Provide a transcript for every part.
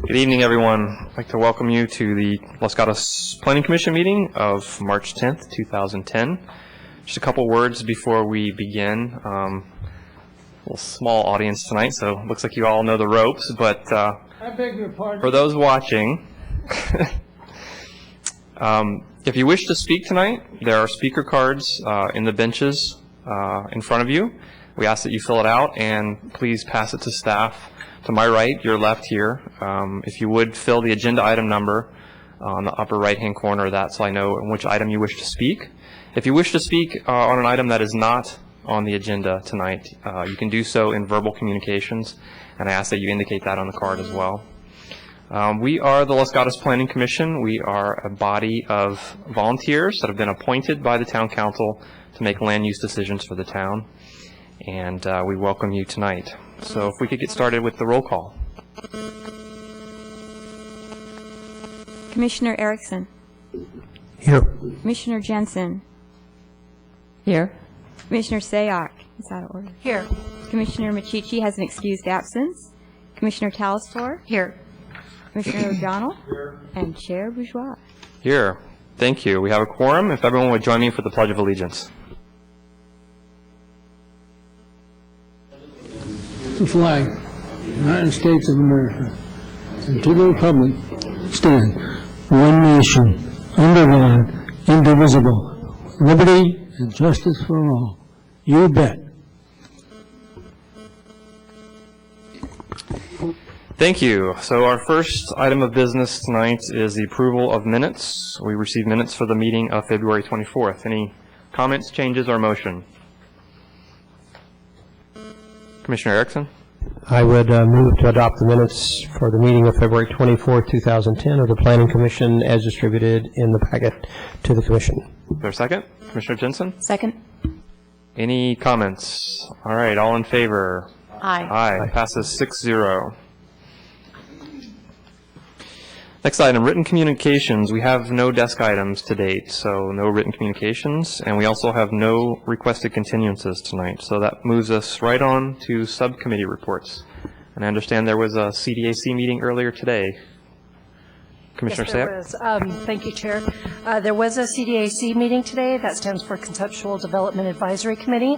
Good evening, everyone. I'd like to welcome you to the Los Gatos Planning Commission meeting of March 10th, 2010. Just a couple words before we begin. A little small audience tonight, so it looks like you all know the ropes, but I beg your pardon. For those watching, if you wish to speak tonight, there are speaker cards in the benches in front of you. We ask that you fill it out and please pass it to staff. To my right, your left here, if you would fill the agenda item number on the upper right-hand corner of that so I know which item you wish to speak. If you wish to speak on an item that is not on the agenda tonight, you can do so in verbal communications, and I ask that you indicate that on the card as well. We are the Los Gatos Planning Commission. We are a body of volunteers that have been appointed by the Town Council to make land use decisions for the town, and we welcome you tonight. So if we could get started with the roll call. Commissioner Erickson. Here. Commissioner Jensen. Here. Commissioner Sayoc is out of order. Here. Commissioner Machichi has an excused absence. Commissioner Talastor. Here. Commissioner O'Donnell. Here. And Chair Bourgeois. Here. Thank you. We have a quorum. If everyone would join me for the Pledge of Allegiance. The flag, United States of America, and to the republic stand, one nation, under God, indivisible, liberty and justice for all. You bet. Thank you. So our first item of business tonight is the approval of minutes. We received minutes for the meeting of February 24th. Any comments, changes, or motion? Commissioner Erickson? I would move to adopt the minutes for the meeting of February 24, 2010 of the Planning Commission as distributed in the packet to the Commission. Is there a second? Commissioner Jensen? Second. Any comments? All right, all in favor? Aye. Aye. Passes 6-0. Next item, written communications. We have no desk items to date, so no written communications, and we also have no requested continuances tonight. So that moves us right on to subcommittee reports. And I understand there was a CDAC meeting earlier today. Commissioner Yes, there was. Thank you, Chair. There was a CDAC meeting today. That stands for Conceptual Development Advisory Committee.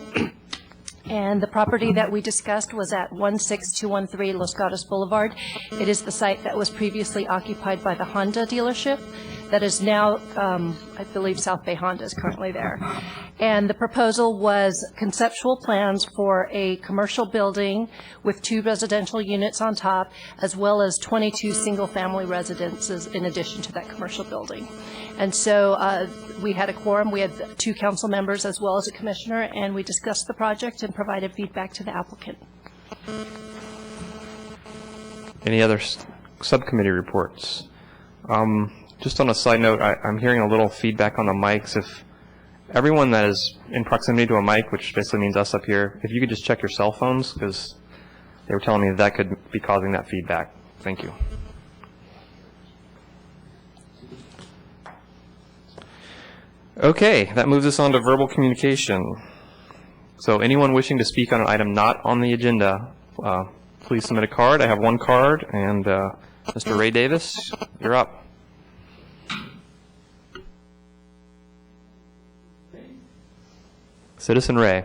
And the property that we discussed was at 16213 Los Gatos Boulevard. It is the site that was previously occupied by the Honda dealership that is now, I believe South Bay Honda is currently there. And the proposal was conceptual plans for a commercial building with 2 residential units on top, as well as 22 single-family residences in addition to that commercial building. And so we had a quorum. We had 2 council members as well as a commissioner, and we discussed the project and provided feedback to the applicant. Any other subcommittee reports? Just on a side note, I'm hearing a little feedback on the mics. If everyone that is in proximity to a mic, which basically means us up here, if you could just check your cell phones, because they were telling me that could be causing that feedback. Thank you. Okay, that moves us on to verbal communication. So anyone wishing to speak on an item not on the agenda, please submit a card. I have 1 card, and Mr. Ray Davis, you're up. Citizen Ray.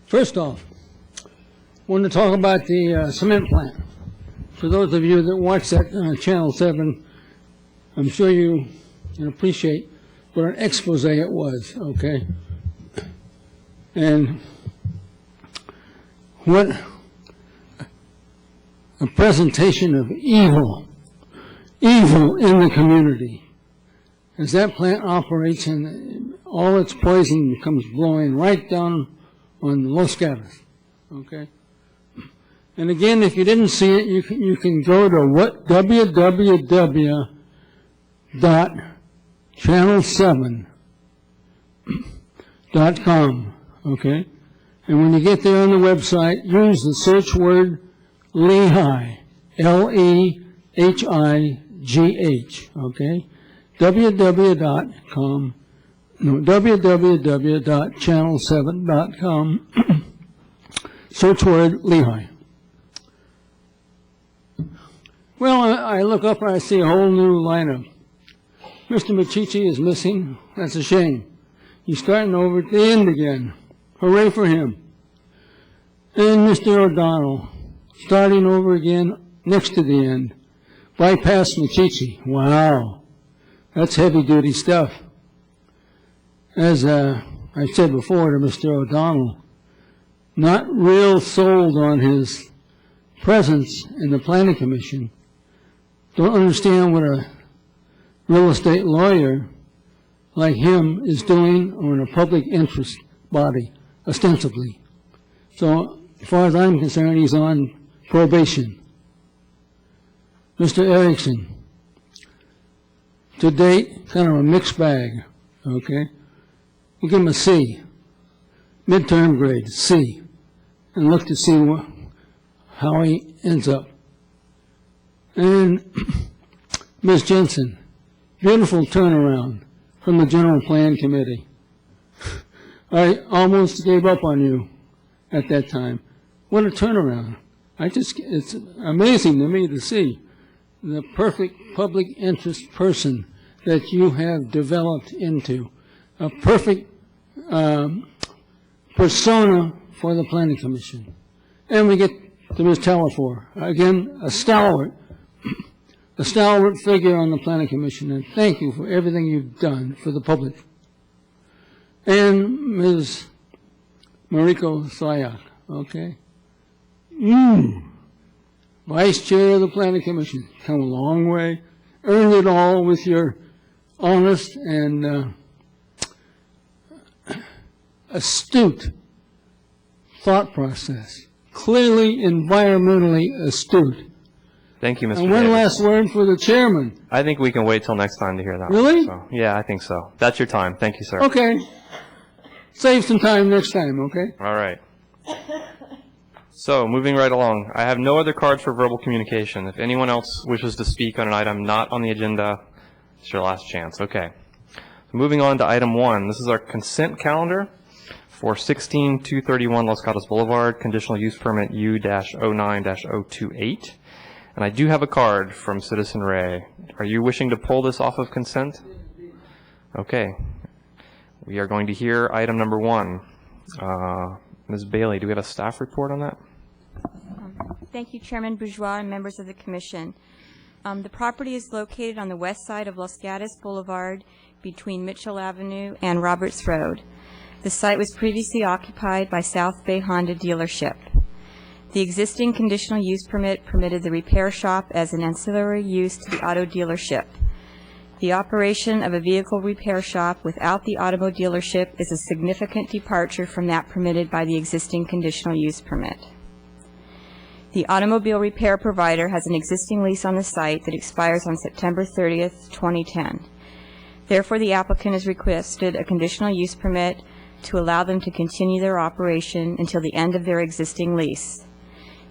First off, I want to talk about the cement plant. For those of you that watch that Channel 7, I'm sure you can appreciate what an expose it was, okay? And what a presentation of evil in the community. As that plant operates and all its poison comes blowing right down on Los Gatos, okay? And again, if you didn't see it, you can go to www.channel7.com, okay? And when you get there on the website, use the search word Lehigh, L-E okay? www.channel7.com, search word Lehigh. Well, I look up and I see a whole new lineup. Mr. Machichi is missing. That's a shame. He's starting over at the end again. Hooray for him. And Mr. O'Donnell, starting over again next to the end. Bypass Machichi. Wow. That's heavy-duty stuff. As I said before to Mr. O'Donnell, not real sold on his presence in the Planning Commission. Don't understand what a real estate lawyer like him is doing on a public interest body, ostensibly. So, as far as I'm concerned, he's on probation. Mr. Erickson, to date, kind of a mixed bag, okay? We'll give him a C, midterm grade, C, and look to see how he ends up. And Ms. Jensen, beautiful turnaround from the General Plan Committee. I almost gave up on you at that time. What a turnaround. It's amazing to me to see the perfect public interest person that you have developed into. A perfect persona for the Planning Commission. And we get to Ms. Telefor. Again, a stalwart figure on the Planning Commission, and thank you for everything you've done for the public. And Ms. Mariko Sayak, okay? Vice Chair of the Planning Commission, come a long way. Earned it all with your honest and astute thought process. Clearly environmentally astute. Thank you, Mr. And one Davis. last word for the chairman. I think we can wait till next time to hear that. Really? So, yeah, I think so. That's your time. Thank you, sir. Okay. Save some time next time, okay? All right. So, moving right along, I have no other cards for verbal communication. If anyone else wishes to speak on an item not on the agenda, it's your last chance. Okay. Moving on to item 1. This is our consent calendar for 16231 Los Gatos Boulevard, conditional use permit U-09-028. And I do have a card from Citizen Ray. Are you wishing to pull this off of consent? Okay. We are going to hear item number 1. Ms. Bailey, do we have a staff report on that? Thank you, Chairman Bourgeois and members of the Commission. The property is located on the west side of Los Gatos Boulevard between Mitchell Avenue and Roberts Road. The site was previously occupied by South Bay Honda dealership. The existing conditional use permit permitted the repair shop as an ancillary use to the auto dealership. The operation of a vehicle repair shop without the automobile dealership is a significant departure from that permitted by the existing conditional use permit. The automobile repair provider has an existing lease on the site that expires on September 30th, 2010. Therefore, the applicant has requested a conditional use permit to allow them to continue their operation until the end of their existing lease.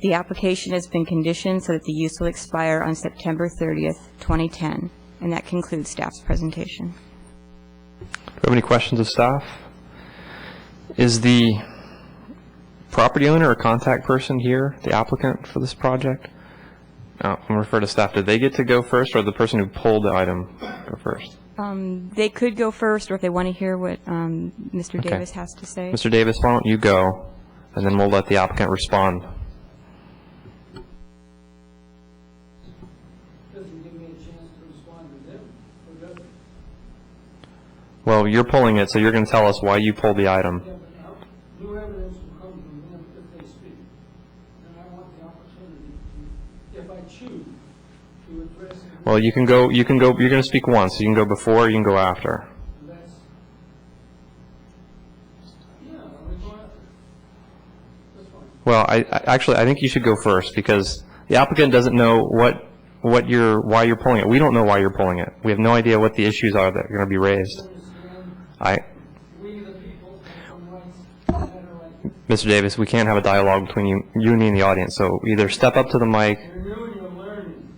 The application has been conditioned so that the use will expire on September 30th, 2010. And that concludes staff's presentation. Do you have any questions of staff? Is the property owner or contact person here, the applicant for this project? I'm going to refer to staff. Did they get to go first, or the person who pulled the item go first? They could go first, or if they want to hear what Mr. Okay. Davis has to say. Mr. Davis, why don't you go, and then we'll let the applicant respond. Well, you're pulling it, so you're going to tell us why you pulled the item. New evidence will come from them if they speak. And I want the opportunity to, if I choose, to address it. Well, you can go, you're going to speak once. So you can go before, you can go after. That's, yeah, we go after. That's fine. Well, I think you should go first, because the applicant doesn't know why you're pulling it. We don't know why you're pulling it. We have no idea what the issues are that are going to be raised. We the people have some rights that are like Mr. Davis, we can't have a dialogue between you and me and the audience, so either step up to the mic. renewing your learning.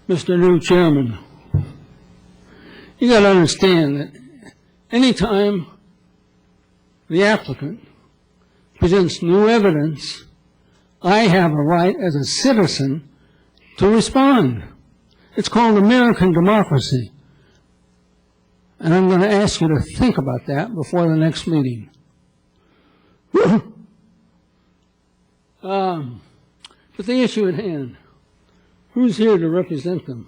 Mr. New Chairman, you got to understand that anytime the applicant presents new evidence, I have a right as a citizen to respond. It's called American democracy. And I'm going to ask you to think about that before the next meeting. But the issue at hand, who's here to represent them?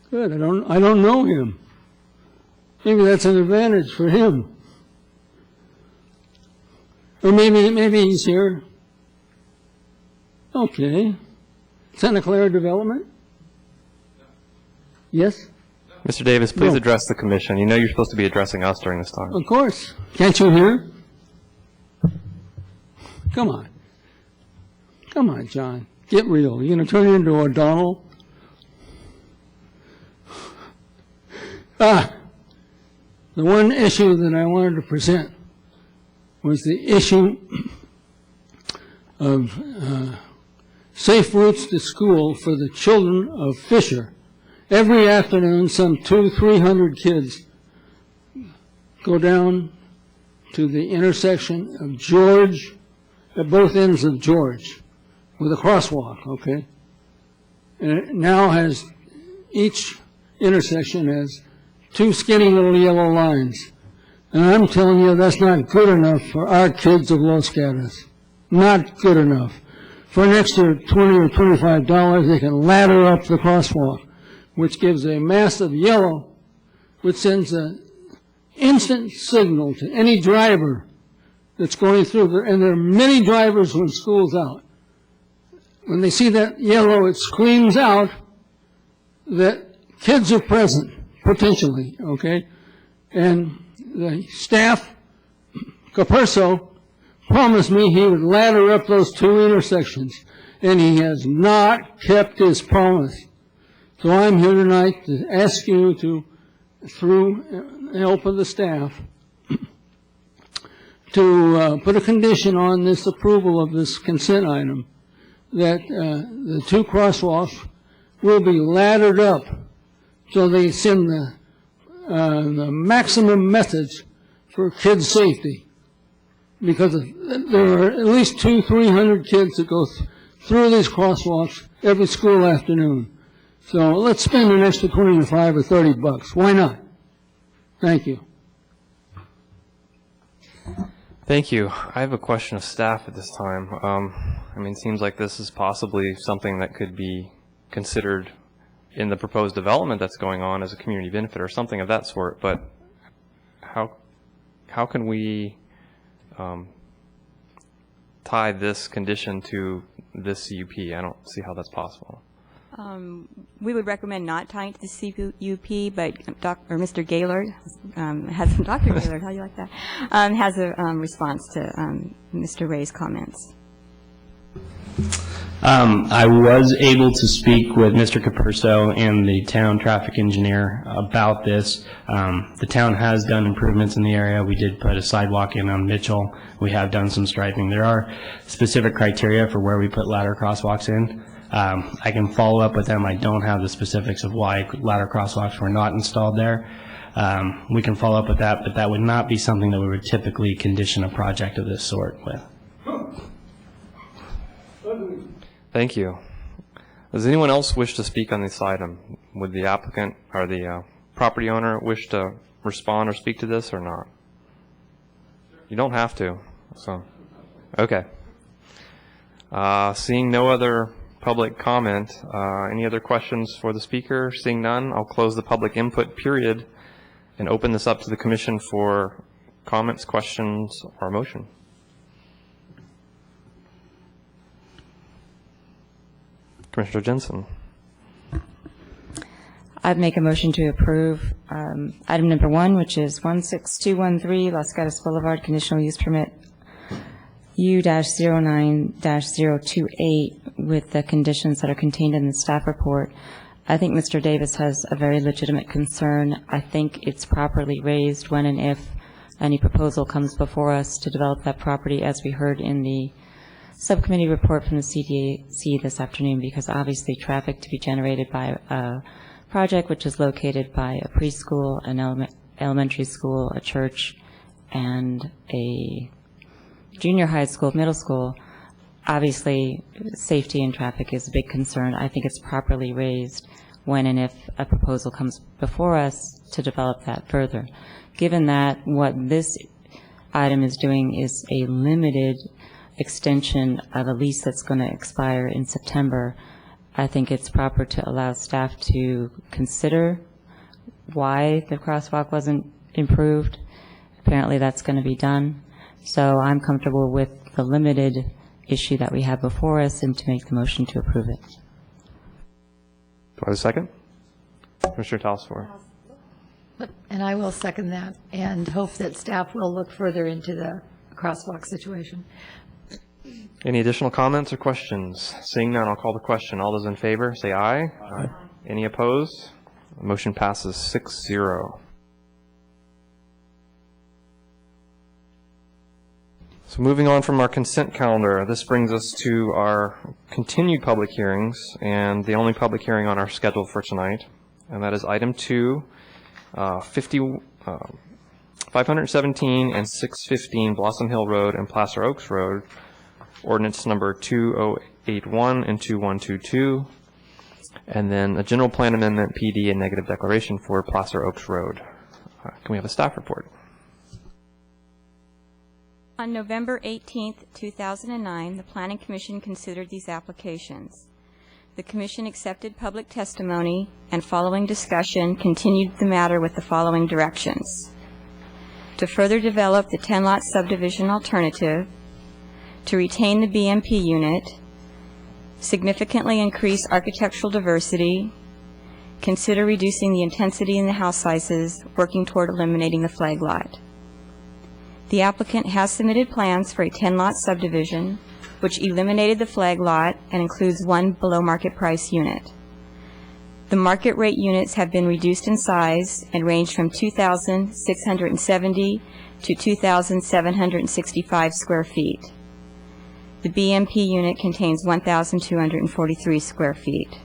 Good, I don't know him. Maybe that's an advantage for him. Or maybe he's here. Okay. Santa Clara Development? Yes? Mr. Davis, please No. address the commission. You know you're supposed to be addressing us during this time. Of course. Can't you hear? Come on. Come on, John. Get real. You going to turn it into O'Donnell? The one issue that I wanted to present was the issue of safe routes to school for the children of Fisher. Every afternoon, some 200-300 kids go down to the intersection of George, at both ends of George, with a crosswalk, okay? And it now has, each intersection has two skinny little yellow lines. And I'm telling you, that's not good enough for our kids of Los Gatos. Not good enough. For an extra $20 or $25, they can ladder up the crosswalk, which gives a massive yellow, which sends an instant signal to any driver that's going through there. And there are many drivers when school's out. When they see that yellow, it screams out that kids are present, potentially, okay? And the staff, Caperso, promised me he would ladder up those two intersections, and he has not kept his promise. So I'm here tonight to ask you to, through the help of the staff, to put a condition on this approval of this consent item, that the two crosswalks will be laddered up so they send the maximum message for kids' safety. Because there are at least 200-300 kids that go through these crosswalks every school afternoon. So let's spend an extra 25 or 30 bucks. Why not? Thank you. Thank you. I have a question of staff at this time. I mean, it seems like this is possibly something that could be considered in the proposed development that's going on as a community benefit or something of that sort, but how can we tie this condition to this CUP? I don't see how that's possible. We would recommend not tying it to the CUP, but Mr. Gaylord has, Dr. Gaylord, how do you like that, has a response to Mr. Ray's comments. I was able to speak with Mr. Caperso and the town traffic engineer about this. The town has done improvements in the area. We did put a sidewalk in on Mitchell. We have done some striping. There are specific criteria for where we put ladder crosswalks in. I can follow up with them. I don't have the specifics of why ladder crosswalks were not installed there. We can follow up with that, but that would not be something that we would typically condition a project of this sort with. Thank you. Does anyone else wish to speak on this item? Would the applicant or the property owner wish to respond or speak to this or not? You don't have to. So, okay. Seeing no other public comment, any other questions for the speaker? Seeing none, I'll close the public input period and open this up to the commission for comments, questions, or motion. Commissioner Jensen. I'd make a motion to approve item number 1, which is 16213 Los Gatos Boulevard, conditional use permit U-09-028 with the conditions that are contained in the staff report. I think Mr. Davis has a very legitimate concern. I think it's properly raised when and if any proposal comes before us to develop that property, as we heard in the subcommittee report from the CDAC this afternoon because obviously traffic to be generated by a project which is located by a preschool, an elementary school, a church, and a junior high school, middle school, obviously safety and traffic is a big concern. I think it's properly raised when and if a proposal comes before us to develop that further. Given that what this item is doing is a limited extension of a lease that's going to expire in September, I think it's proper to allow staff to consider why the crosswalk wasn't improved. Apparently that's going to be done. So I'm comfortable with the limited issue that we have before us and to make the motion to approve it. Do I have a second? Commissioner Talsfor. And I will second that and hope that staff will look further into the crosswalk situation. Any additional comments or questions? Seeing none, I'll call the question. All those in favor, say aye. Aye. Any opposed? The motion passes 6-0. So moving on from our consent calendar, this brings us to our continued public hearings and the only public hearing on our schedule for tonight, and that is item 2, 517 and 615 Blossom Hill Road and Placer Oaks Road, ordinance number 2081 and 2122, and then a general plan amendment, PD, and negative declaration for Placer Oaks Road. Can we have a staff report? On November 18, 2009, the Planning Commission considered these applications. The Commission accepted public testimony and following discussion continued the matter with the following directions: to further develop the 10-lot subdivision alternative, to retain the BMP unit, significantly increase architectural diversity, consider reducing the intensity in the house sizes, working toward eliminating the flag lot. The applicant has submitted plans for a 10-lot subdivision, which eliminated the flag lot and includes one below-market price unit. The market rate units have been reduced in size and range from 2,670 to 2,765 square feet. The BMP unit contains 1,243 square feet.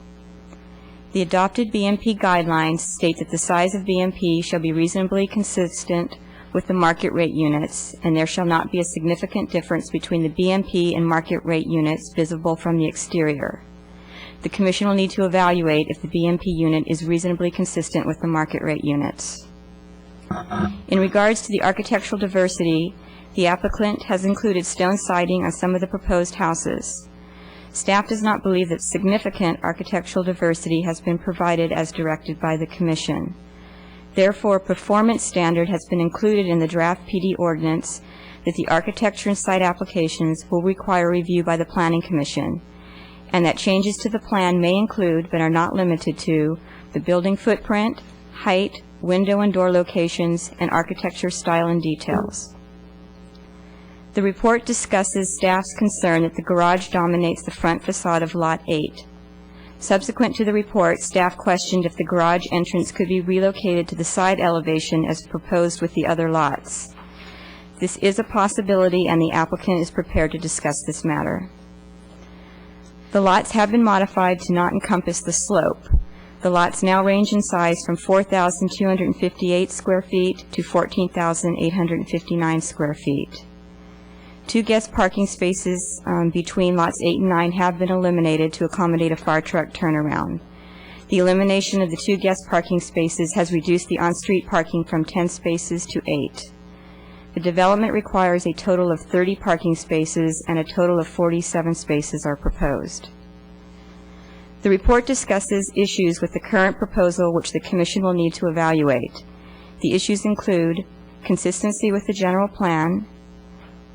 The adopted BMP guidelines state that the size of BMP shall be reasonably consistent with the market rate units, and there shall not be a significant difference between the BMP and market rate units visible from the exterior. The Commission will need to evaluate if the BMP unit is reasonably consistent with the market rate units. In regards to the architectural diversity, the applicant has included stone siding on some of the proposed houses. Staff does not believe that significant architectural diversity has been provided as directed by the Commission. Therefore, a performance standard has been included in the draft PD ordinance that the architecture and site applications will require review by the Planning Commission, and that changes to the plan may include, but are not limited to, the building footprint, height, window and door locations, and architecture style and details. The report discusses staff's concern that the garage dominates the front facade of Lot 8. Subsequent to the report, staff questioned if the garage entrance could be relocated to the side elevation as proposed with the other lots. This is a possibility, and the applicant is prepared to discuss this matter. The lots have been modified to not encompass the slope. The lots now range in size from 4,258 square feet to 14,859 square feet. 2 guest parking spaces between lots 8 and 9 have been eliminated to accommodate a fire truck turnaround. The elimination of the 2 guest parking spaces has reduced the on-street parking from 10 spaces to 8. The development requires a total of 30 parking spaces, and a total of 47 spaces are proposed. The report discusses issues with the current proposal which the Commission will need to evaluate. The issues include consistency with the general plan,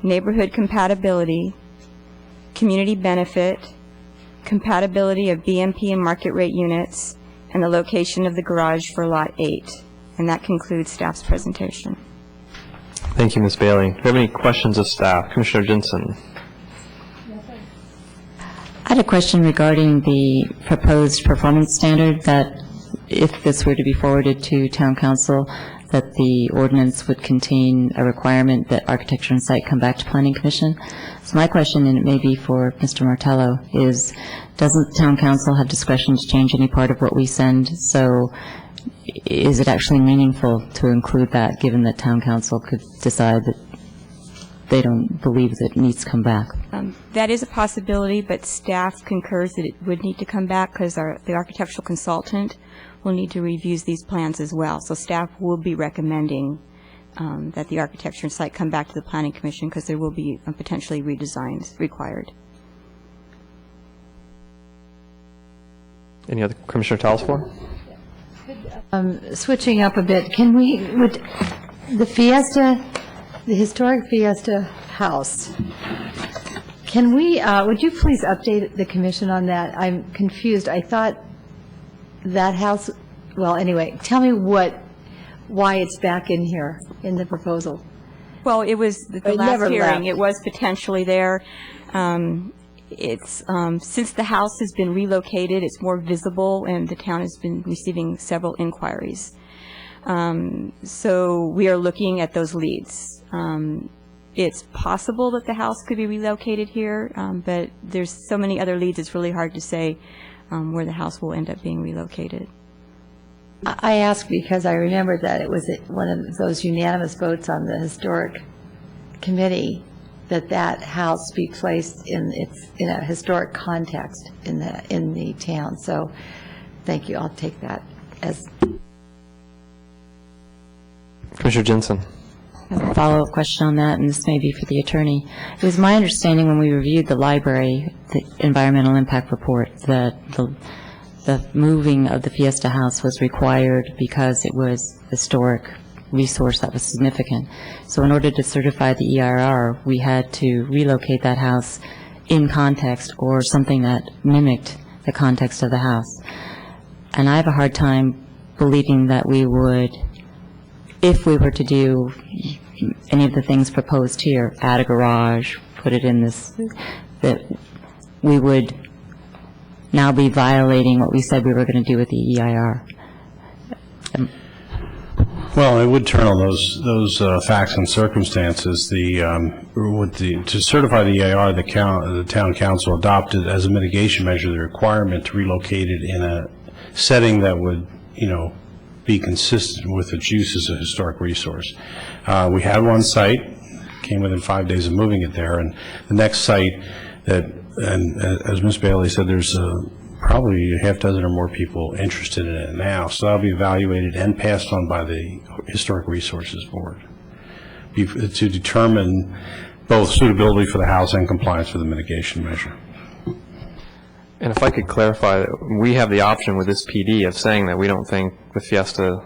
neighborhood compatibility, community benefit, compatibility of BMP and market rate units, and the location of the garage for Lot 8. And that concludes staff's presentation. Thank you, Ms. Bailey. Do you have any questions of staff? Commissioner Jensen. I had a question regarding the proposed performance standard that if this were to be forwarded to Town Council, that the ordinance would contain a requirement that architecture and site come back to Planning Commission. So my question, and it may be for Mr. Martello, is doesn't Town Council have discretion to change any part of what we send? So is it actually meaningful to include that, given that Town Council could decide that they don't believe that it needs to come back? That is a possibility, but staff concurs that it would need to come back because the architectural consultant will need to review these plans as well. So staff will be recommending that the architecture and site come back to the Planning Commission because there will be potentially redesigns required. Any other, Commissioner Talsfor? Switching up a bit, can we, would the Fiesta, the historic Fiesta house, can we, would you please update the commission on that? I'm confused. I thought that house, well, anyway, tell me why it's back in here in the proposal. Well, it was the It last never hearing. left. It was potentially there. It's since the house has been relocated, it's more visible, and the town has been receiving several inquiries. So we are looking at those leads. It's possible that the house could be relocated here, but there's so many other leads, it's really hard to say where the house will end up being relocated. I ask because I remember that it was one of those unanimous votes on the historic committee that house be placed in a historic context in the town. So, thank you. I'll take that as. Commissioner Jensen. I have a follow-up question on that, and this may be for the attorney. It was my understanding when we reviewed the library, the environmental impact report, that the moving of the Fiesta House was required because it was a historic resource that was significant. So in order to certify the EIR, we had to relocate that house in context or something that mimicked the context of the house. And I have a hard time believing that we would, if we were to do any of the things proposed here, add a garage, put it in this, that we would now be violating what we said we were going to do with the EIR. Well, it would turn on those facts and circumstances. To certify the EIR, the town council adopted as a mitigation measure the requirement to relocate it in a setting that would, be consistent with its use as a historic resource. We had one site, came within 5 days of moving it there, and the next site and as Ms. Bailey said, there's probably a half dozen or more people interested in it now, so that'll be evaluated and passed on by the Historic Resources Board to determine both suitability for the house and compliance with the mitigation measure. And if I could clarify, we have the option with this PD of saying that we don't think the Fiesta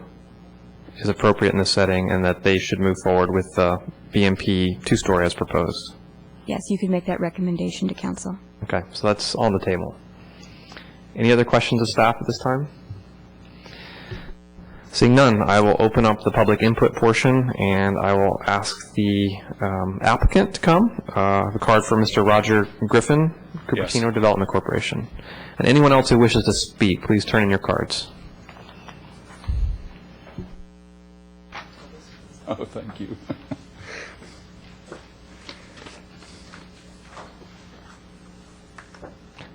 is appropriate in this setting and that they should move forward with the BMP two-story as proposed. Yes, you can make that recommendation to council. Okay, so that's on the table. Any other questions of staff at this time? Seeing none, I will open up the public input portion, and I will ask the applicant to come. I have a card for Mr. Roger Griffin, Cupertino Development Corporation. And anyone else who wishes to speak, please turn in your cards. Oh, thank you.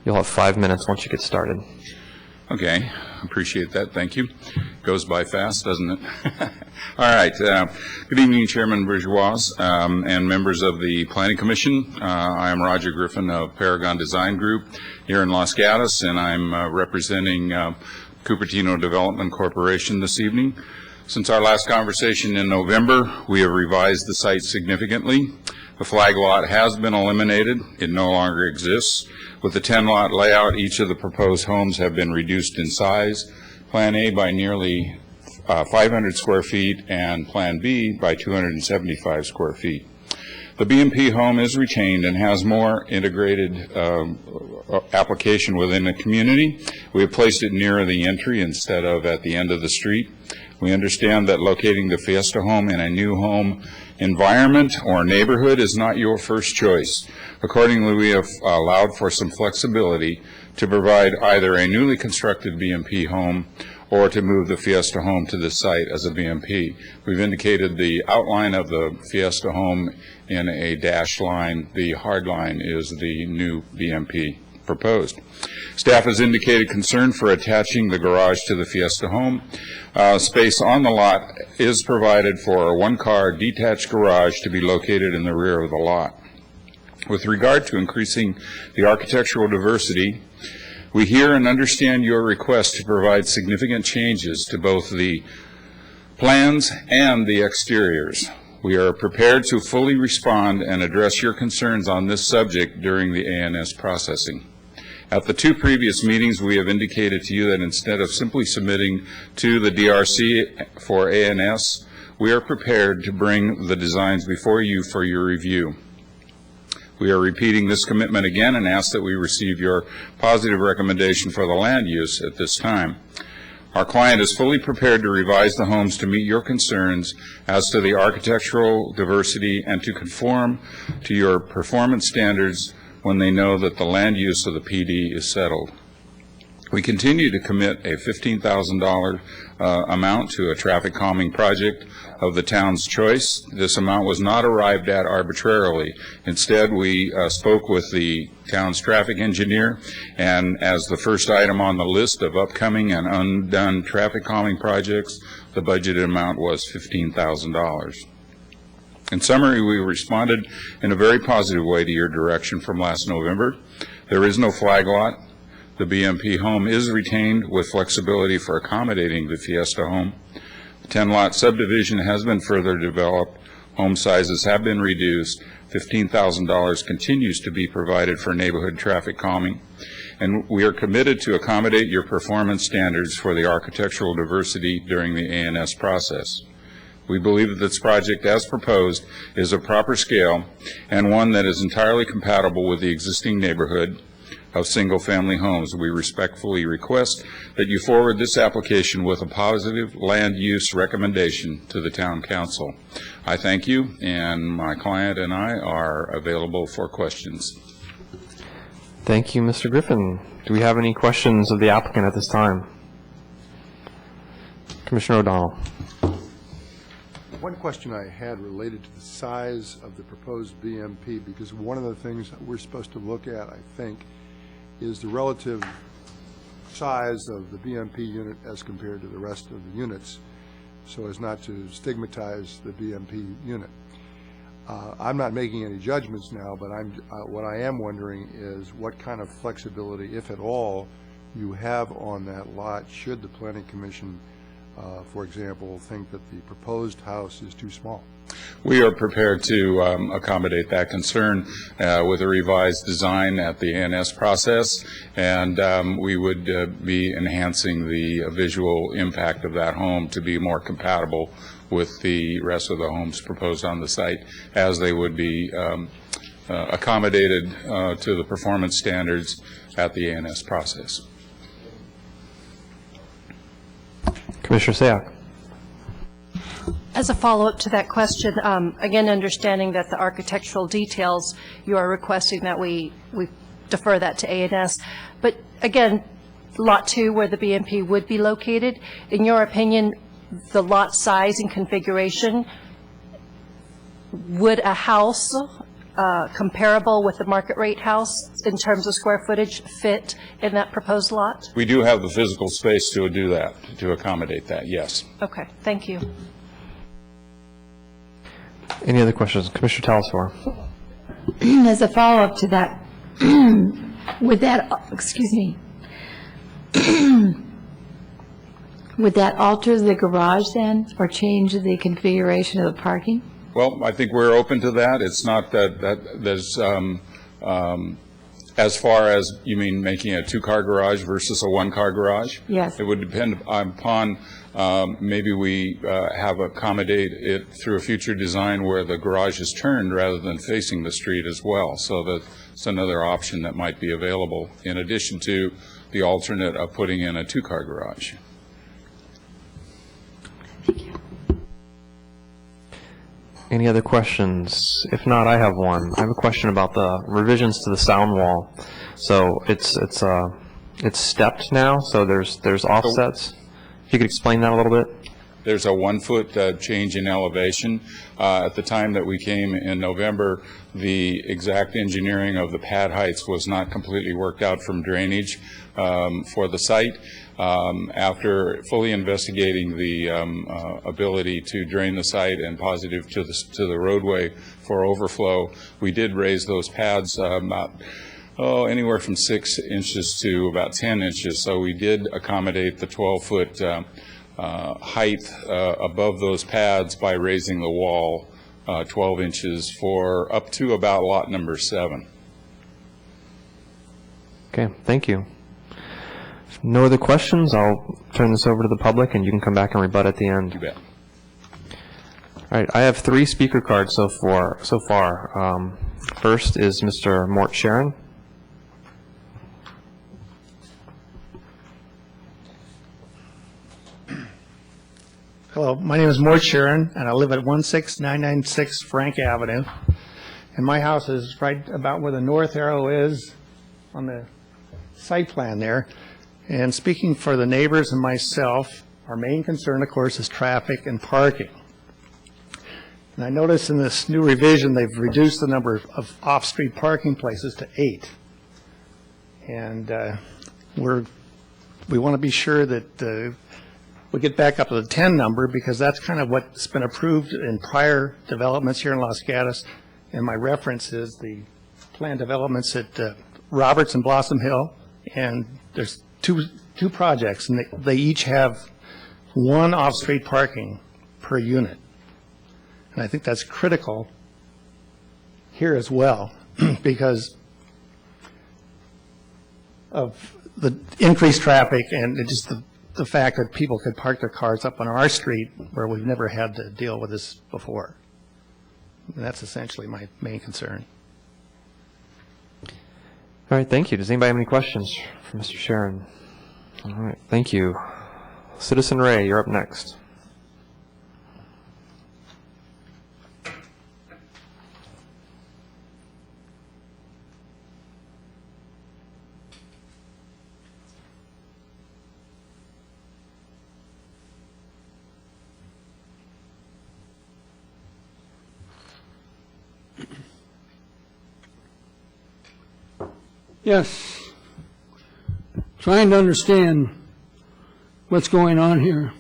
You'll have 5 minutes once you get started. Okay, appreciate that. Thank you. Goes by fast, doesn't it? All right. Good evening, Chairman Bourgeois and members of the Planning Commission. I am Roger Griffin of Paragon Design Group here in Los Gatos, and I'm representing Cupertino Development Corporation this evening. Since our last conversation in November, we have revised the site significantly. The flag lot has been eliminated. It no longer exists. With the 10-lot layout, each of the proposed homes have been reduced in size. Plan A by nearly 500 square feet and Plan B by 275 square feet. The BMP home is retained and has more integrated application within the community. We have placed it nearer the entry instead of at the end of the street. We understand that locating the Fiesta home in a new home environment or neighborhood is not your first choice. Accordingly, we have allowed for some flexibility to provide either a newly constructed BMP home or to move the Fiesta home to this site as a BMP. We've indicated the outline of the Fiesta home in a dashed line. The hard line is the new BMP proposed. Staff has indicated concern for attaching the garage to the Fiesta home. Space on the lot is provided for a one-car detached garage to be located in the rear of the lot. With regard to increasing the architectural diversity, we hear and understand your request to provide significant changes to both the plans and the exteriors. We are prepared to fully respond and address your concerns on this subject during the ANS processing. At the 2 previous meetings, we have indicated to you that instead of simply submitting to the DRC for ANS, we are prepared to bring the designs before you for your review. We are repeating this commitment again and ask that we receive your positive recommendation for the land use at this time. Our client is fully prepared to revise the homes to meet your concerns as to the architectural diversity and to conform to your performance standards when they know that the land use of the PD is settled. We continue to commit a $15,000 amount to a traffic calming project of the town's choice. This amount was not arrived at arbitrarily. Instead, we spoke with the town's traffic engineer, and as the first item on the list of upcoming and undone traffic calming projects, the budgeted amount was $15,000. In summary, we responded in a very positive way to your direction from last November. There is no flag lot. The BMP home is retained with flexibility for accommodating the Fiesta home. The 10-lot subdivision has been further developed. Home sizes have been reduced. $15,000 continues to be provided for neighborhood traffic calming. And we are committed to accommodate your performance standards for the architectural diversity during the ANS process. We believe that this project, as proposed, is of proper scale and one that is entirely compatible with the existing neighborhood of single-family homes. We respectfully request that you forward this application with a positive land use recommendation to the Town Council. I thank you, and my client and I are available for questions. Thank you, Mr. Griffin. Do we have any questions of the applicant at this time? Commissioner O'Donnell. One question I had related to the size of the proposed BMP, because one of the things that we're supposed to look at, I think, is the relative size of the BMP unit as compared to the rest of the units, so as not to stigmatize the BMP unit. I'm not making any judgments now, but what I am wondering is what kind of flexibility, if at all, you have on that lot should the Planning Commission, for example, think that the proposed house is too small. We are prepared to accommodate that concern with a revised design at the ANS process, and we would be enhancing the visual impact of that home to be more compatible with the rest of the homes proposed on the site, as they would be accommodated to the performance standards at the ANS process. Commissioner Sayak. As a follow-up to that question, again, understanding that the architectural details, you are requesting that we defer that to ANS. But again, Lot 2, where the BMP would be located, in your opinion, the lot size and configuration, would a house comparable with the market rate house in terms of square footage fit in that proposed lot? We do have the physical space to do that, to accommodate that, yes. Okay, thank you. Any other questions? Commissioner Talasvar. As a follow-up to that, would that, excuse me, would that alter the garage then, or change the configuration of the parking? Well, I think we're open to that. It's not that there's, as far as, you mean making a two-car garage versus a one-car garage? Yes. It would depend upon, maybe we have accommodate it through a future design where the garage is turned rather than facing the street as well. So that's another option that might be available in addition to the alternate of putting in a two-car garage. Any other questions? If not, I have one. I have a question about the revisions to the sound wall. So it's stepped now, so there's offsets. If you could explain that a little bit. There's a 1-foot change in elevation. At the time that we came in November, the exact engineering of the pad heights was not completely worked out from drainage for the site. After fully investigating the ability to drain the site and positive to the roadway for overflow, we did raise those pads about anywhere from 6 inches to about 10 inches. So we did accommodate the 12-foot height above those pads by raising the wall 12 inches for up to about lot number 7. Okay, thank you. If no other questions, I'll turn this over to the public, and you can come back and rebut at the end. You bet. All right, I have 3 speaker cards so far. First is Mr. Mort Sharon. Hello, my name is Mort Sharon, and I live at 16996 Frank Avenue. And my house is right about where the north arrow is on the site plan there. And speaking for the neighbors and myself, our main concern, of course, is traffic and parking. And I noticed in this new revision, they've reduced the number of off-street parking places to 8. And we want to be sure that we get back up to the 10 number, because that's kind of what's been approved in prior developments here in Los Gatos. And my reference is the planned developments at Roberts and Blossom Hill. And there's two projects, and they each have 1 off-street parking per unit. And I think that's critical here as well, because of the increased traffic and just the fact that people could park their cars up on our street where we've never had to deal with this before. And that's essentially my main concern. All right, thank you. Does anybody have any questions for Mr. Sharon? All right, thank you. Citizen Ray, you're up next. Yes. Trying to understand what's going on here.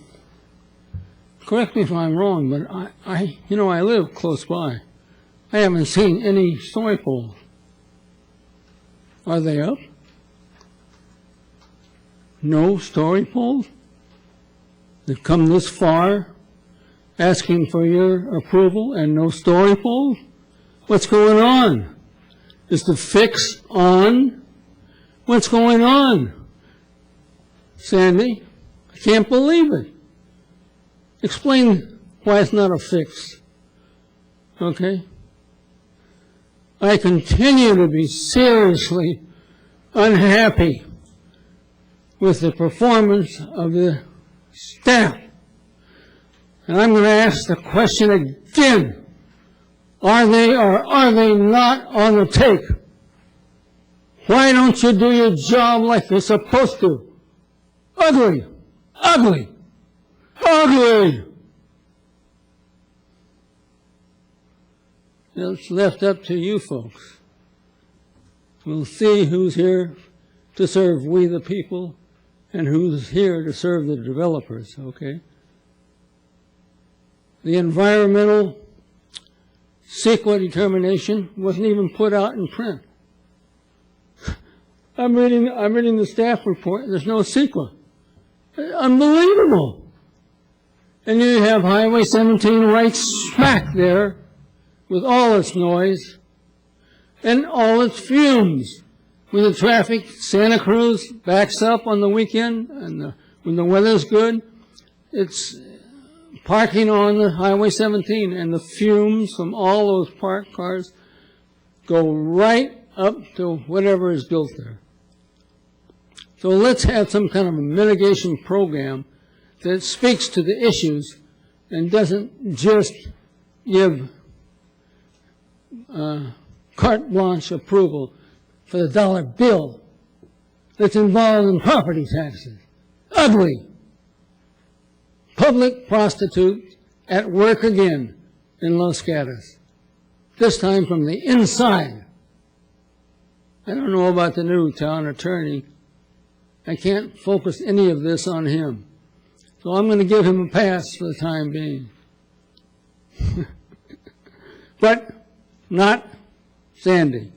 Correct me if I'm wrong, but I live close by. I haven't seen any soy poles. Are they up? No story poles? They've come this far asking for your approval and no story poles? What's going on? Is the fix on? What's going on? Sandy, I can't believe it. Explain why it's not a fix. Okay? I continue to be seriously unhappy with the performance of the staff. And I'm going to ask the question again. Are they or are they not on the take? Why don't you do your job like you're supposed to? Ugly, ugly, ugly. It's left up to you folks. We'll see who's here to serve we the people and who's here to serve the developers, okay? The environmental CEQA determination wasn't even put out in print. I'm reading the staff report. There's no CEQA. Unbelievable. And you have Highway 17 right smack there with all its noise and all its fumes. When the traffic, Santa Cruz backs up on the weekend and when the weather's good, it's parking on the Highway 17, and the fumes from all those parked cars go right up to whatever is built there. So let's have some kind of a mitigation program that speaks to the issues and doesn't just give carte blanche approval for the dollar bill that's involved in property taxes. Ugly. public prostitute at work again in Los Gatos, this time from the inside. I don't know about the new town attorney. I can't focus any of this on him. So I'm going to give him a pass for the time being. But not Sandy.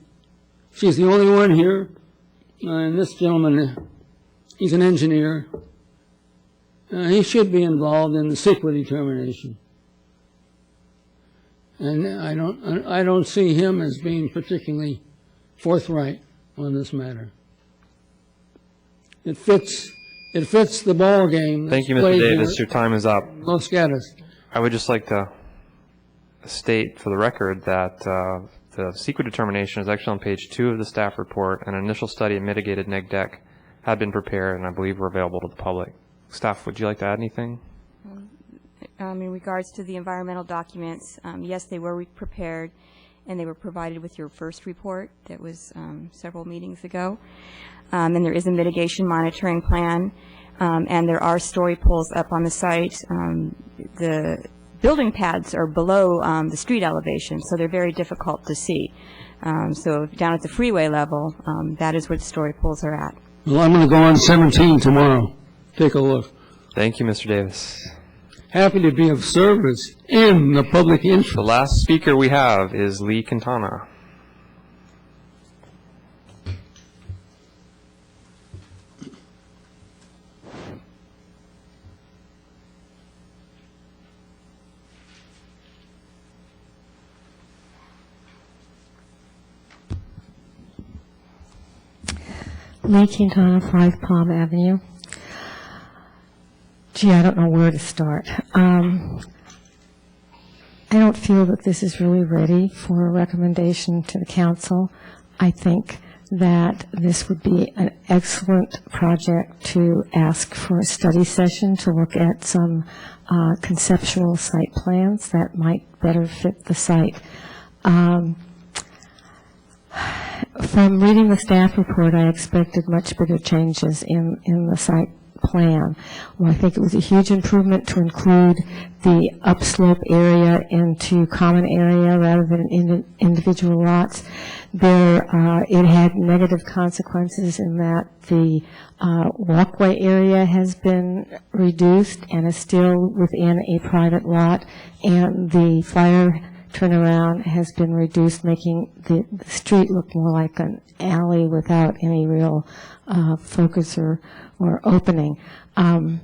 She's the only one here. And this gentleman, he's an engineer. He should be involved in the CEQA determination. And I don't see him as being particularly forthright on this matter. It fits the ball game. Thank you, Mr. Davis. Your time is up. Los Gatos. I would just like to state for the record that the CEQA determination is actually on page 2 of the staff report. An initial study of mitigated neg deck had been prepared and I believe were available to the public. Staff, would you like to add anything? In regards to the environmental documents, yes, they were prepared, and they were provided with your first report that was several meetings ago. And there is a mitigation monitoring plan, and there are story poles up on the site. The building pads are below the street elevation, so they're very difficult to see. So down at the freeway level, that is where the story poles are at. Well, I'm going to go on 17 tomorrow. Take a look. Thank you, Mr. Davis. Happy to be of service in the public interest. The last speaker we have is Lee Quintana. Lee Quintana, 5 Palm Avenue. Gee, I don't know where to start. I don't feel that this is really ready for a recommendation to the council. I think that this would be an excellent project to ask for a study session to look at some conceptual site plans that might better fit the site. From reading the staff report, I expected much bigger changes in the site plan. Well, I think it was a huge improvement to include the upslope area into common area rather than individual lots. It had negative consequences in that the walkway area has been reduced and is still within a private lot, and the fire turnaround has been reduced, making the street look more like an alley without any real focus or opening. In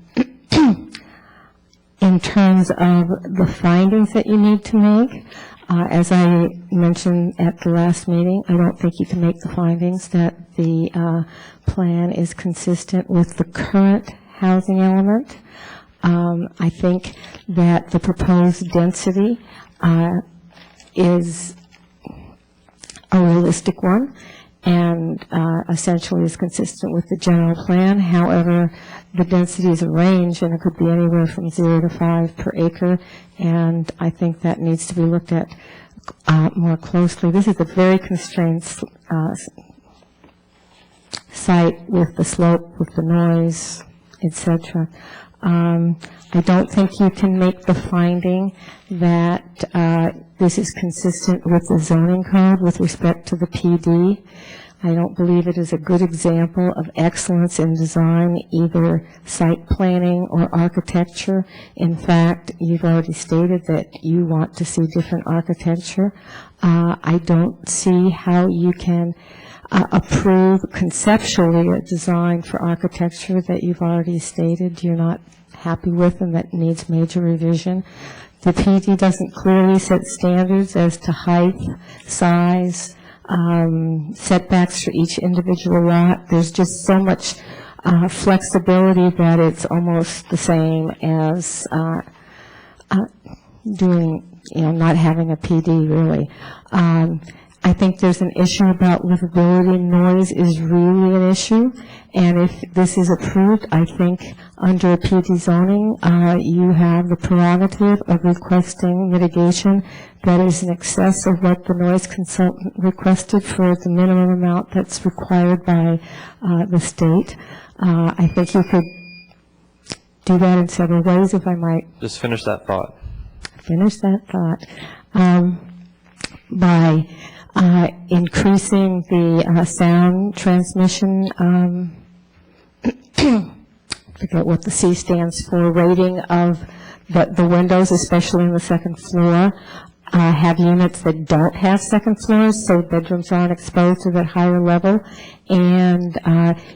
terms of the findings that you need to make, as I mentioned at the last meeting, I don't think you can make the findings that the plan is consistent with the current housing element. I think that the proposed density is a realistic one and essentially is consistent with the general plan. However, the density is a range, and it could be anywhere from 0 to 5 per acre, and I think that needs to be looked at more closely. This is a very constrained site with the slope, with the noise, etc. I don't think you can make the finding that this is consistent with the zoning code with respect to the PD. I don't believe it is a good example of excellence in design, either site planning or architecture. In fact, you've already stated that you want to see different architecture. I don't see how you can approve conceptually a design for architecture that you've already stated you're not happy with and that needs major revision. The PD doesn't clearly set standards as to height, size, setbacks for each individual lot. There's just so much flexibility that it's almost the same as not having a PD, really. I think there's an issue about livability. Noise is really an issue, and if this is approved, I think under PD zoning, you have the prerogative of requesting mitigation that is in excess of what the noise consultant requested for the minimum amount that's required by the state. I think you could do that in several ways, if I might Just finish that thought. finish that thought, by increasing the sound transmission, forget what the C stands for, rating of the windows, especially in the second floor. Have units that don't have second floors, so bedrooms aren't exposed to that higher level, and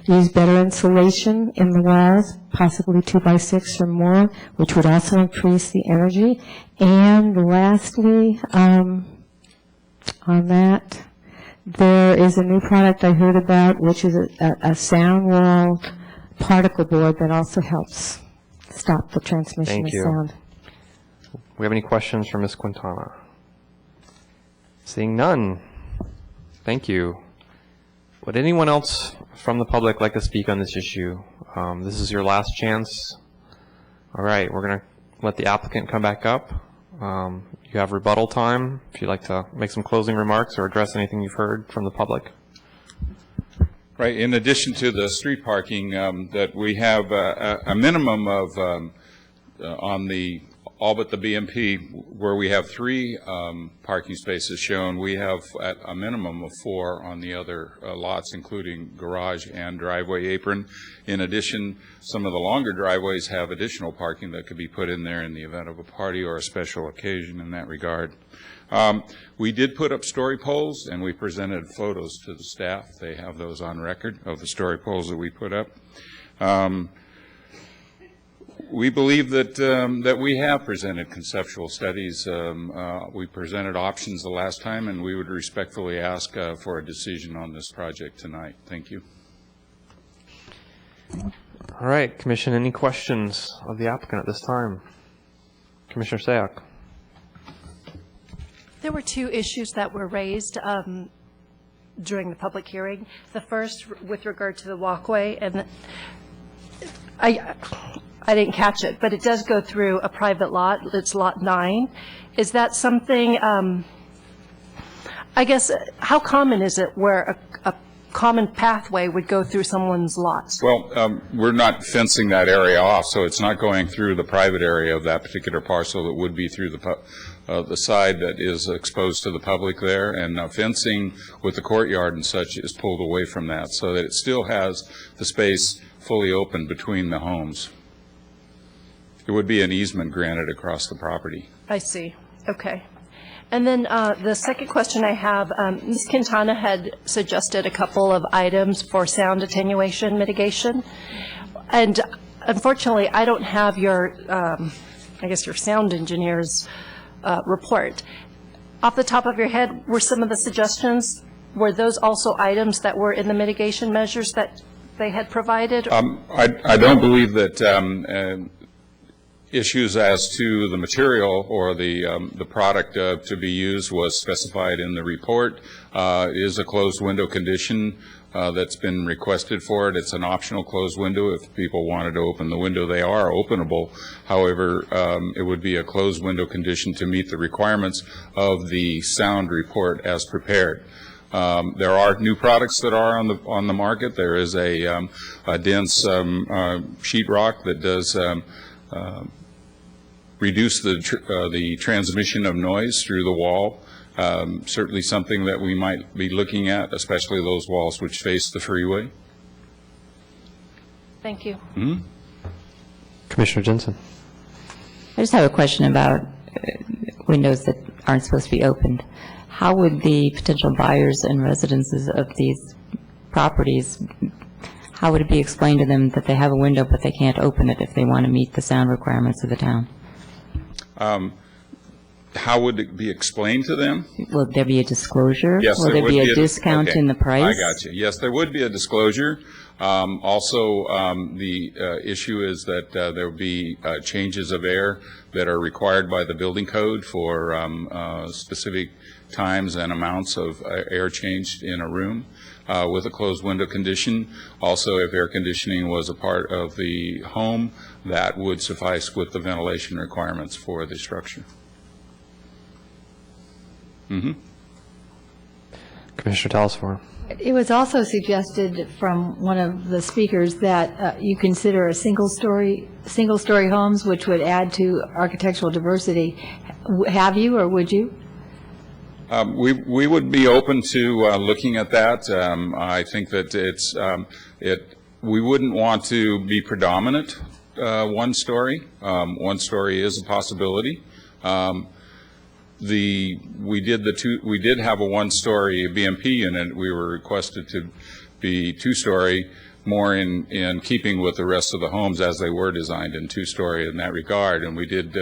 use better insulation in the walls, possibly 2x6 or more, which would also increase the energy. And lastly, on that, there is a new product I heard about, which is a sound wall particle board that also helps stop the transmission Thank of you. sound. We have any questions for Ms. Quintana? Seeing none, thank you. Would anyone else from the public like to speak on this issue? This is your last chance. All right, we're going to let the applicant come back up. You have rebuttal time if you'd like to make some closing remarks or address anything you've heard from the public. Right. In addition to the street parking, that we have a minimum of on the all but the BMP, where we have 3 parking spaces shown, we have at a minimum of 4 on the other lots, including garage and driveway apron. In addition, some of the longer driveways have additional parking that could be put in there in the event of a party or a special occasion in that regard. We did put up story poles, and we presented photos to the staff. They have those on record of the story poles that we put up. We believe that that we have presented conceptual studies. We presented options the last time, and we would respectfully ask for a decision on this project tonight. Thank you. All right, Commission, any questions of the applicant at this time? Commissioner Sayak. There were 2 issues that were raised during the public hearing. The first with regard to the walkway, and I didn't catch it, but it does go through a private lot. It's lot 9. Is that something, I guess, how common is it where a common pathway would go through someone's lots? Well, we're not fencing that area off, so it's not going through the private area of that particular parcel. It would be through the side that is exposed to the public there, and fencing with the courtyard and such is pulled away from that, so that it still has the space fully open between the homes. It would be an easement granted across the property. I see. Okay. And then the second question I have, Ms. Quintana had suggested a couple of items for sound attenuation mitigation. And unfortunately, I don't have your, I guess your sound engineer's report. Off the top of your head, were some of the suggestions, were those also items that were in the mitigation measures that they had provided? I don't believe that issues as to the material or the product to be used was specified in the report. It is a closed window condition that's been requested for it. It's an optional closed window. If people wanted to open the window, they are openable. However, it would be a closed window condition to meet the requirements of the sound report as prepared. There are new products that are on the market. There is a dense sheetrock that does reduce the transmission of noise through the wall. Certainly something that we might be looking at, especially those walls which face the freeway. Thank you. Mm-hmm. Commissioner Jensen. I just have a question about windows that aren't supposed to be opened. How would the potential buyers and residences of these properties, how would it be explained to them that they have a window but they can't open it if they want to meet the sound requirements of the town? How would it be explained to them? Will there be a disclosure? Yes, Will there be a discount okay. in the price? I got you. Yes, there would be a disclosure. Also, the issue is that there will be changes of air that are required by the building code for specific times and amounts of air changed in a room with a closed window condition. Also, if air conditioning was a part of the home, that would suffice with the ventilation requirements for the structure. Mm-hmm. Commissioner Telesfor. It was also suggested from one of the speakers that you consider a single-story homes, which would add to architectural diversity. Have you, or would you? We would be open to looking at that. I think that we wouldn't want to be predominant one story. One story is a possibility. We did have a one-story BMP unit. We were requested to be two-story, more in keeping with the rest of the homes as they were designed in two-story in that regard, and we did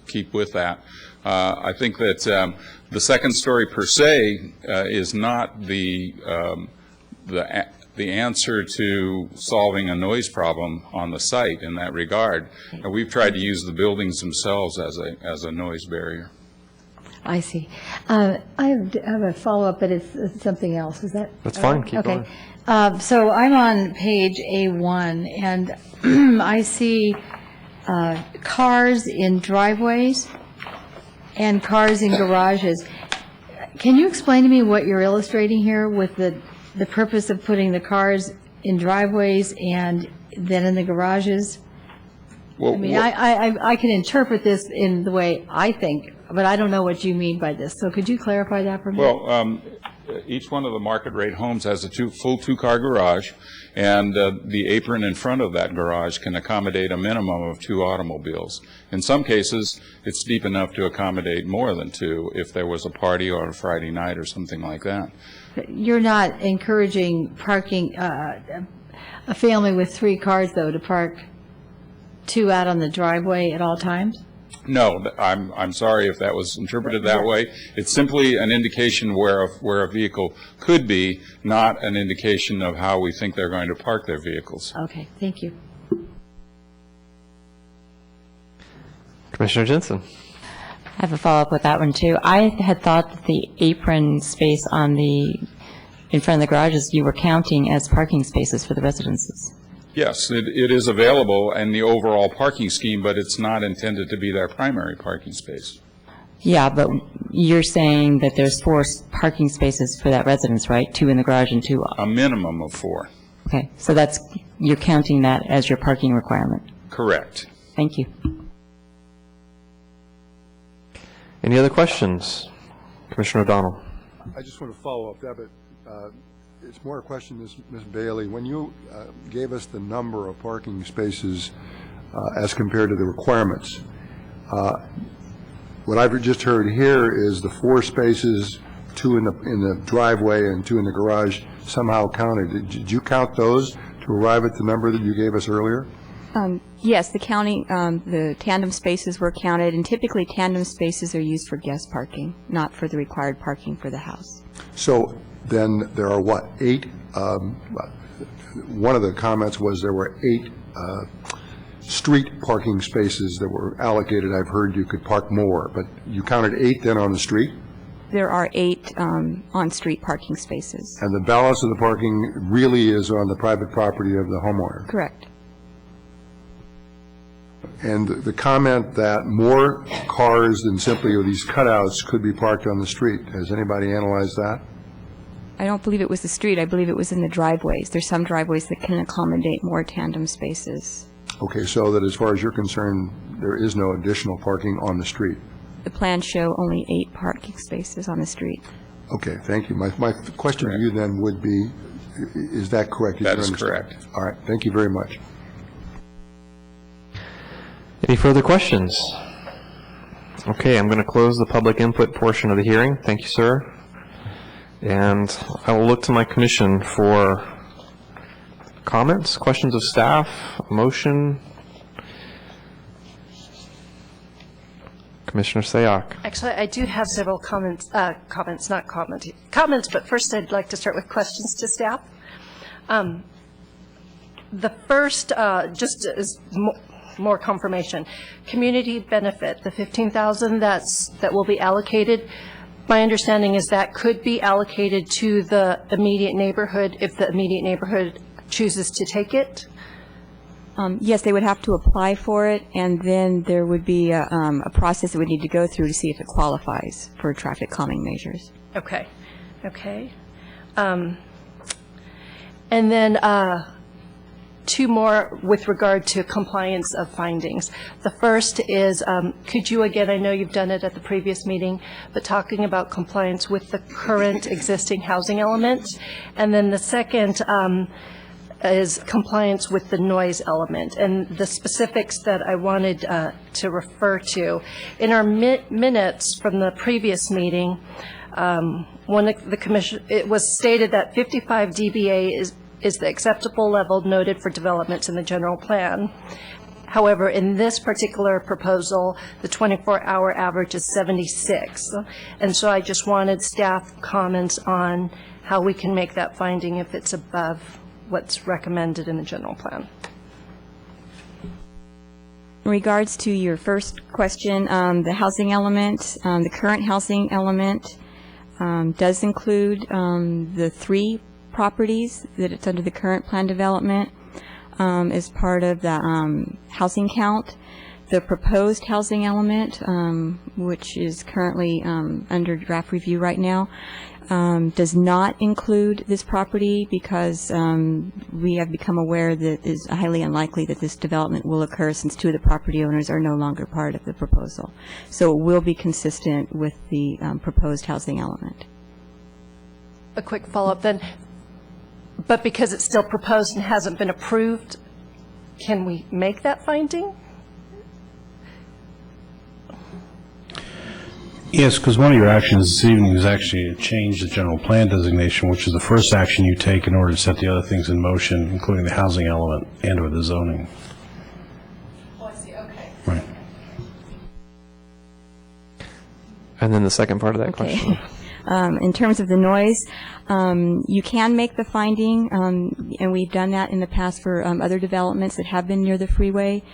keep with that. I think that the second story per se is not the answer to solving a noise problem on the site in that regard. And we've tried to use the buildings themselves as a noise barrier. I see. I have a follow-up, but it's something else. Is that? That's fine. Keep going. So I'm on page A1, and I see cars in driveways and cars in garages. Can you explain to me what you're illustrating here with the purpose of putting the cars in driveways and then in the garages? Well, I mean, I can interpret this in the way I think, but I don't know what you mean by this. So could you clarify that for me? Well, each one of the market rate homes has a full two-car garage, and the apron in front of that garage can accommodate a minimum of 2 automobiles. In some cases, it's deep enough to accommodate more than 2 if there was a party or a Friday night or something like that. You're not encouraging parking, a family with 3 cars, though, to park 2 out on the driveway at all times? No, I'm sorry if that was interpreted that way. It's simply an indication where a vehicle could be, not an indication of how we think they're going to park their vehicles. Okay, thank you. Commissioner Jensen. I have a follow-up with that one, too. I had thought that the apron space in front of the garages, you were counting as parking spaces for the residences. Yes, it is available in the overall parking scheme, but it's not intended to be their primary parking space. Yeah, but you're saying that there's 4 parking spaces for that residence, right? 2 in the garage and 2 A minimum of 4. Okay, so you're counting that as your parking requirement? Correct. Thank you. Any other questions? Commissioner O'Donnell. I just want to follow up that, but it's more a question, Ms. Bailey. When you gave us the number of parking spaces as compared to the requirements, what I've just heard here is the 4 spaces, 2 in the driveway and 2 in the garage, somehow counted. Did you count those to arrive at the number that you gave us earlier? Yes, the tandem spaces were counted, and typically tandem spaces are used for guest parking, not for the required parking for the house. So then there are, what, 8? One of the comments was there were 8 street parking spaces that were allocated. I've heard you could park more, but you counted 8 then on the street? There are 8 on-street parking spaces. And the balance of the parking really is on the private property of the homeowner? Correct. And the comment that more cars than simply these cutouts could be parked on the street, has anybody analyzed that? I don't believe it was the street. I believe it was in the driveways. There's some driveways that can accommodate more tandem spaces. Okay, so that as far as you're concerned, there is no additional parking on the street? The plans show only 8 parking spaces on the street. Okay, thank you. My question to you then would be, is that correct? That is correct. All right, thank you very much. Any further questions? Okay, I'm going to close the public input portion of the hearing. Thank you, sir. And I will look to my commission for comments, questions of staff, motion. Commissioner Sayak. Actually, I do have several comments, but first I'd like to start with questions to staff. The first, just as more confirmation, community benefit, the $15,000 that will be allocated, my understanding is that could be allocated to the immediate neighborhood if the immediate neighborhood chooses to take it? Yes, they would have to apply for it, and then there would be a process that would need to go through to see if it qualifies for traffic calming measures. Okay. Okay. And then two more with regard to compliance of findings. The first is, could you, again, I know you've done it at the previous meeting, but talking about compliance with the current existing housing element. And then the second is compliance with the noise element. And the specifics that I wanted to refer to, in our minutes from the previous meeting, one of the commission, it was stated that 55 dBA is the acceptable level noted for developments in the general plan. However, in this particular proposal, the 24-hour average is 76. And so I just wanted staff comments on how we can make that finding if it's above what's recommended in the general plan. In regards to your first question, the housing element, the current housing element does include the 3 properties that it's under the current plan development as part of the housing count. The proposed housing element, which is currently under draft review right now, does not include this property because we have become aware that it is highly unlikely that this development will occur since 2 of the property owners are no longer part of the proposal. So it will be consistent with the proposed housing element. A quick follow-up then. But because it's still proposed and hasn't been approved, can we make that finding? Yes, because one of your actions this evening is actually to change the general plan designation, which is the first action you take in order to set the other things in motion, including the housing element and/or the zoning. Oh, I see, okay. Right. And then the second part of that Okay. question. In terms of the noise, you can make the finding, and we've done that in the past for other developments that have been near the freeway,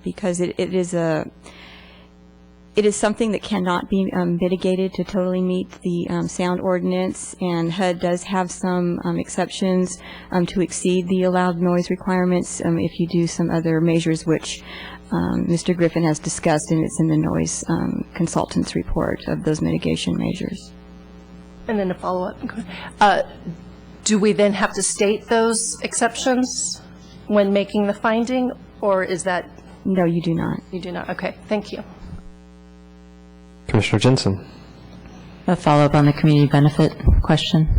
because it is something that cannot be mitigated to totally meet the sound ordinance, and HUD does have some exceptions to exceed the allowed noise requirements if you do some other measures, which Mr. Griffin has discussed, and it's in the noise consultant's report of those mitigation measures. And then a follow-up. Do we then have to state those exceptions when making the finding, or is that? No, you do not. You do not. Okay, thank you. Commissioner Jensen. A follow-up on the community benefit question.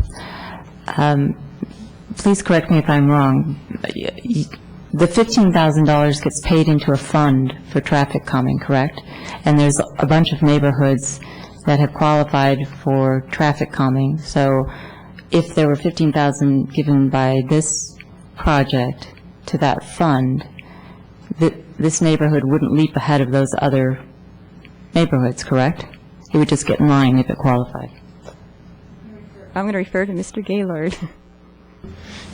Please correct me if I'm wrong. The $15,000 gets paid into a fund for traffic calming, correct? And there's a bunch of neighborhoods that have qualified for traffic calming. So if there were $15,000 given by this project to that fund, this neighborhood wouldn't leap ahead of those other neighborhoods, correct? It would just get in line if it qualified. I'm going to refer to Mr. Gaylord.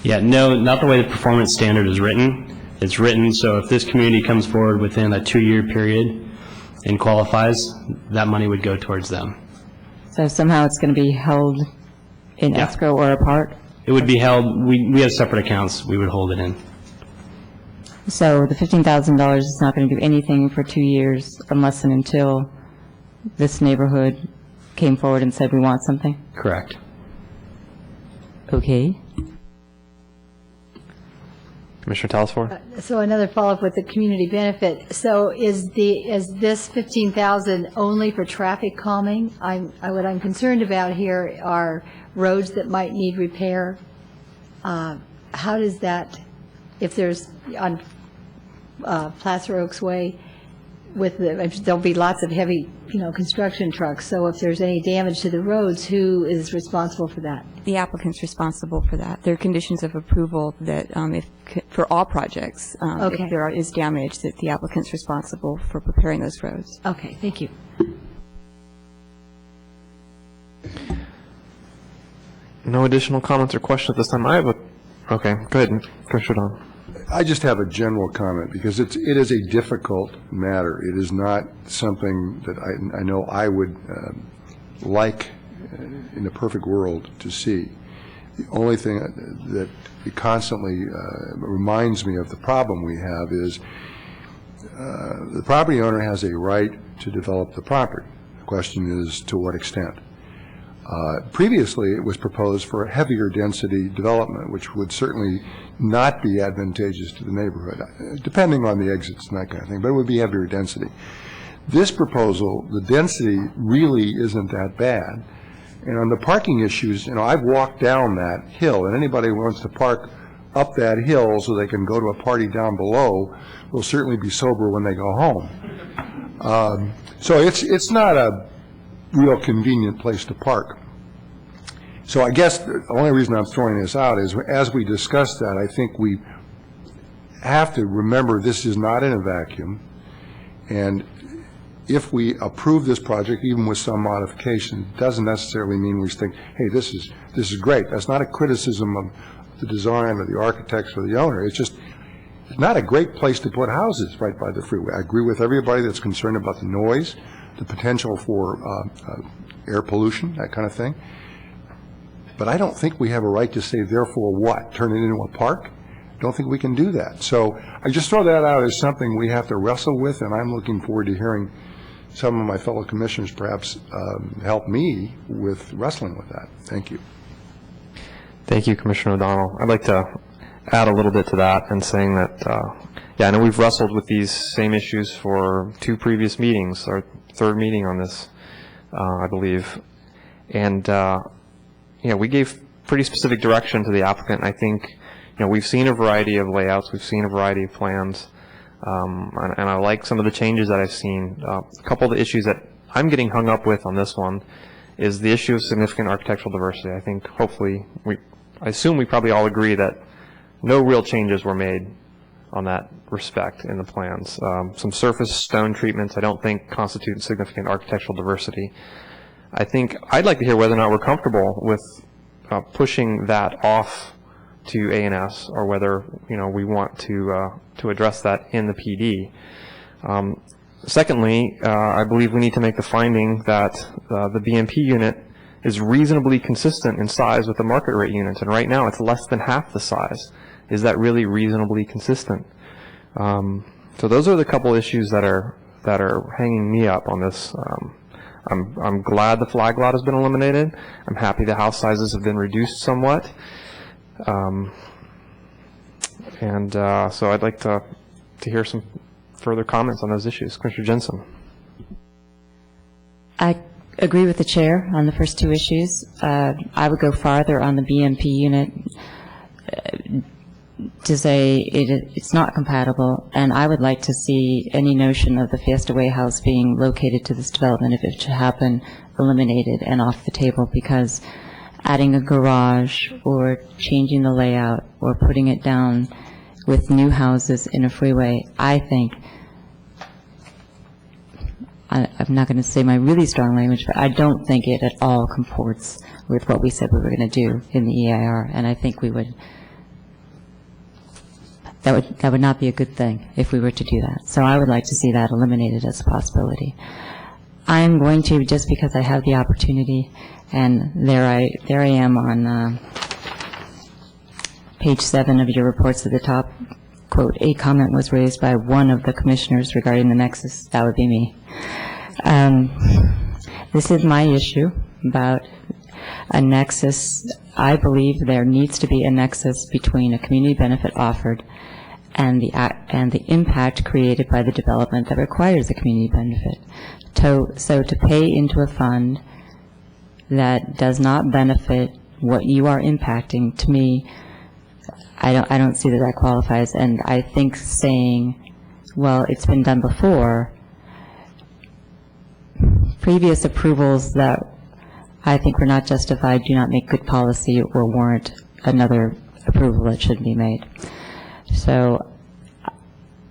Yeah, no, not the way the performance standard is written. It's written so if this community comes forward within a 2-year period and qualifies, that money would go towards them. So somehow it's going to be held in Yeah. escrow or apart? It would be held, we have separate accounts, we would hold it in. So the $15,000 is not going to do anything for 2 years unless and until this neighborhood came forward and said, we want something? Correct. Okay. Commissioner Telesfor. So another follow-up with the community benefit. So is this 15,000 only for traffic calming? What I'm concerned about here are roads that might need repair. How does that, if there's on Placer Oaks Way, there'll be lots of heavy, construction trucks. So if there's any damage to the roads, who is responsible for that? The applicant's responsible for that. There are conditions of approval that, for all projects, Okay. if there is damage, that the applicant's responsible for preparing those roads. Okay, thank you. No additional comments or questions at this time. Okay, go ahead, Commissioner Don. I just have a general comment, because it is a difficult matter. It is not something that I know I would like, in a perfect world, to see. The only thing that it constantly reminds me of the problem we have is the property owner has a right to develop the property. The question is, to what extent? Previously, it was proposed for a heavier density development, which would certainly not be advantageous to the neighborhood, depending on the exits and that kind of thing, but it would be heavier density. This proposal, the density really isn't that bad. And on the parking issues, you know, I've walked down that hill, and anybody who wants to park up that hill so they can go to a party down below will certainly be sober when they go home. So it's not a real convenient place to park. So I guess the only reason I'm throwing this out is as we discuss that, I think we have to remember this is not in a vacuum. And if we approve this project, even with some modification, it doesn't necessarily mean we think, hey, this is great. That's not a criticism of the design or the architects or the owner. It's just it's not a great place to put houses right by the freeway. I agree with everybody that's concerned about the noise, the potential for air pollution, that kind of thing. But I don't think we have a right to say, therefore what, turn it into a park? I don't think we can do that. So I just throw that out as something we have to wrestle with, and I'm looking forward to hearing some of my fellow commissioners perhaps help me with wrestling with that. Thank you. Thank you, Commissioner O'Donnell. I'd like to add a little bit to that and saying that, I know we've wrestled with these same issues for 2 previous meetings, our 3rd meeting on this, I believe. And, we gave pretty specific direction to the applicant. I think, we've seen a variety of layouts, we've seen a variety of plans, and I like some of the changes that I've seen. A couple of the issues that I'm getting hung up with on this one is the issue of significant architectural diversity. I think hopefully, I assume we probably all agree that no real changes were made on that respect in the plans. Some surface stone treatments I don't think constitute significant architectural diversity. I think I'd like to hear whether or not we're comfortable with pushing that off to A&S, or whether we want to address that in the PD. Secondly, I believe we need to make the finding that the BMP unit is reasonably consistent in size with the market rate units, and right now it's less than half the size. Is that really reasonably consistent? So those are the couple issues that are hanging me up on this. I'm glad the flag lot has been eliminated. I'm happy the house sizes have been reduced somewhat. So I'd like to hear some further comments on those issues. Commissioner Jensen. I agree with the chair on the first 2 issues. I would go farther on the BMP unit to say it's not compatible, and I would like to see any notion of the Fiesta Way house being located to this development, if it should happen, eliminated and off the table, because adding a garage or changing the layout or putting it down with new houses in a freeway, I think, I'm not going to say my really strong language, but I don't think it at all comports with what we said we were going to do in the EIR, and I think we would, that would not be a good thing if we were to do that. So I would like to see that eliminated as a possibility. I'm going to, just because I have the opportunity, and there I am on page 7 of your reports at the top, quote, a comment was raised by one of the commissioners regarding the nexus. That would be me. This is my issue about a nexus. I believe there needs to be a nexus between a community benefit offered and the impact created by the development that requires a community benefit. So to pay into a fund that does not benefit what you are impacting, to me, I don't see that qualifies. And I think saying, well, it's been done before, previous approvals that I think were not justified do not make good policy or warrant another approval that should be made. So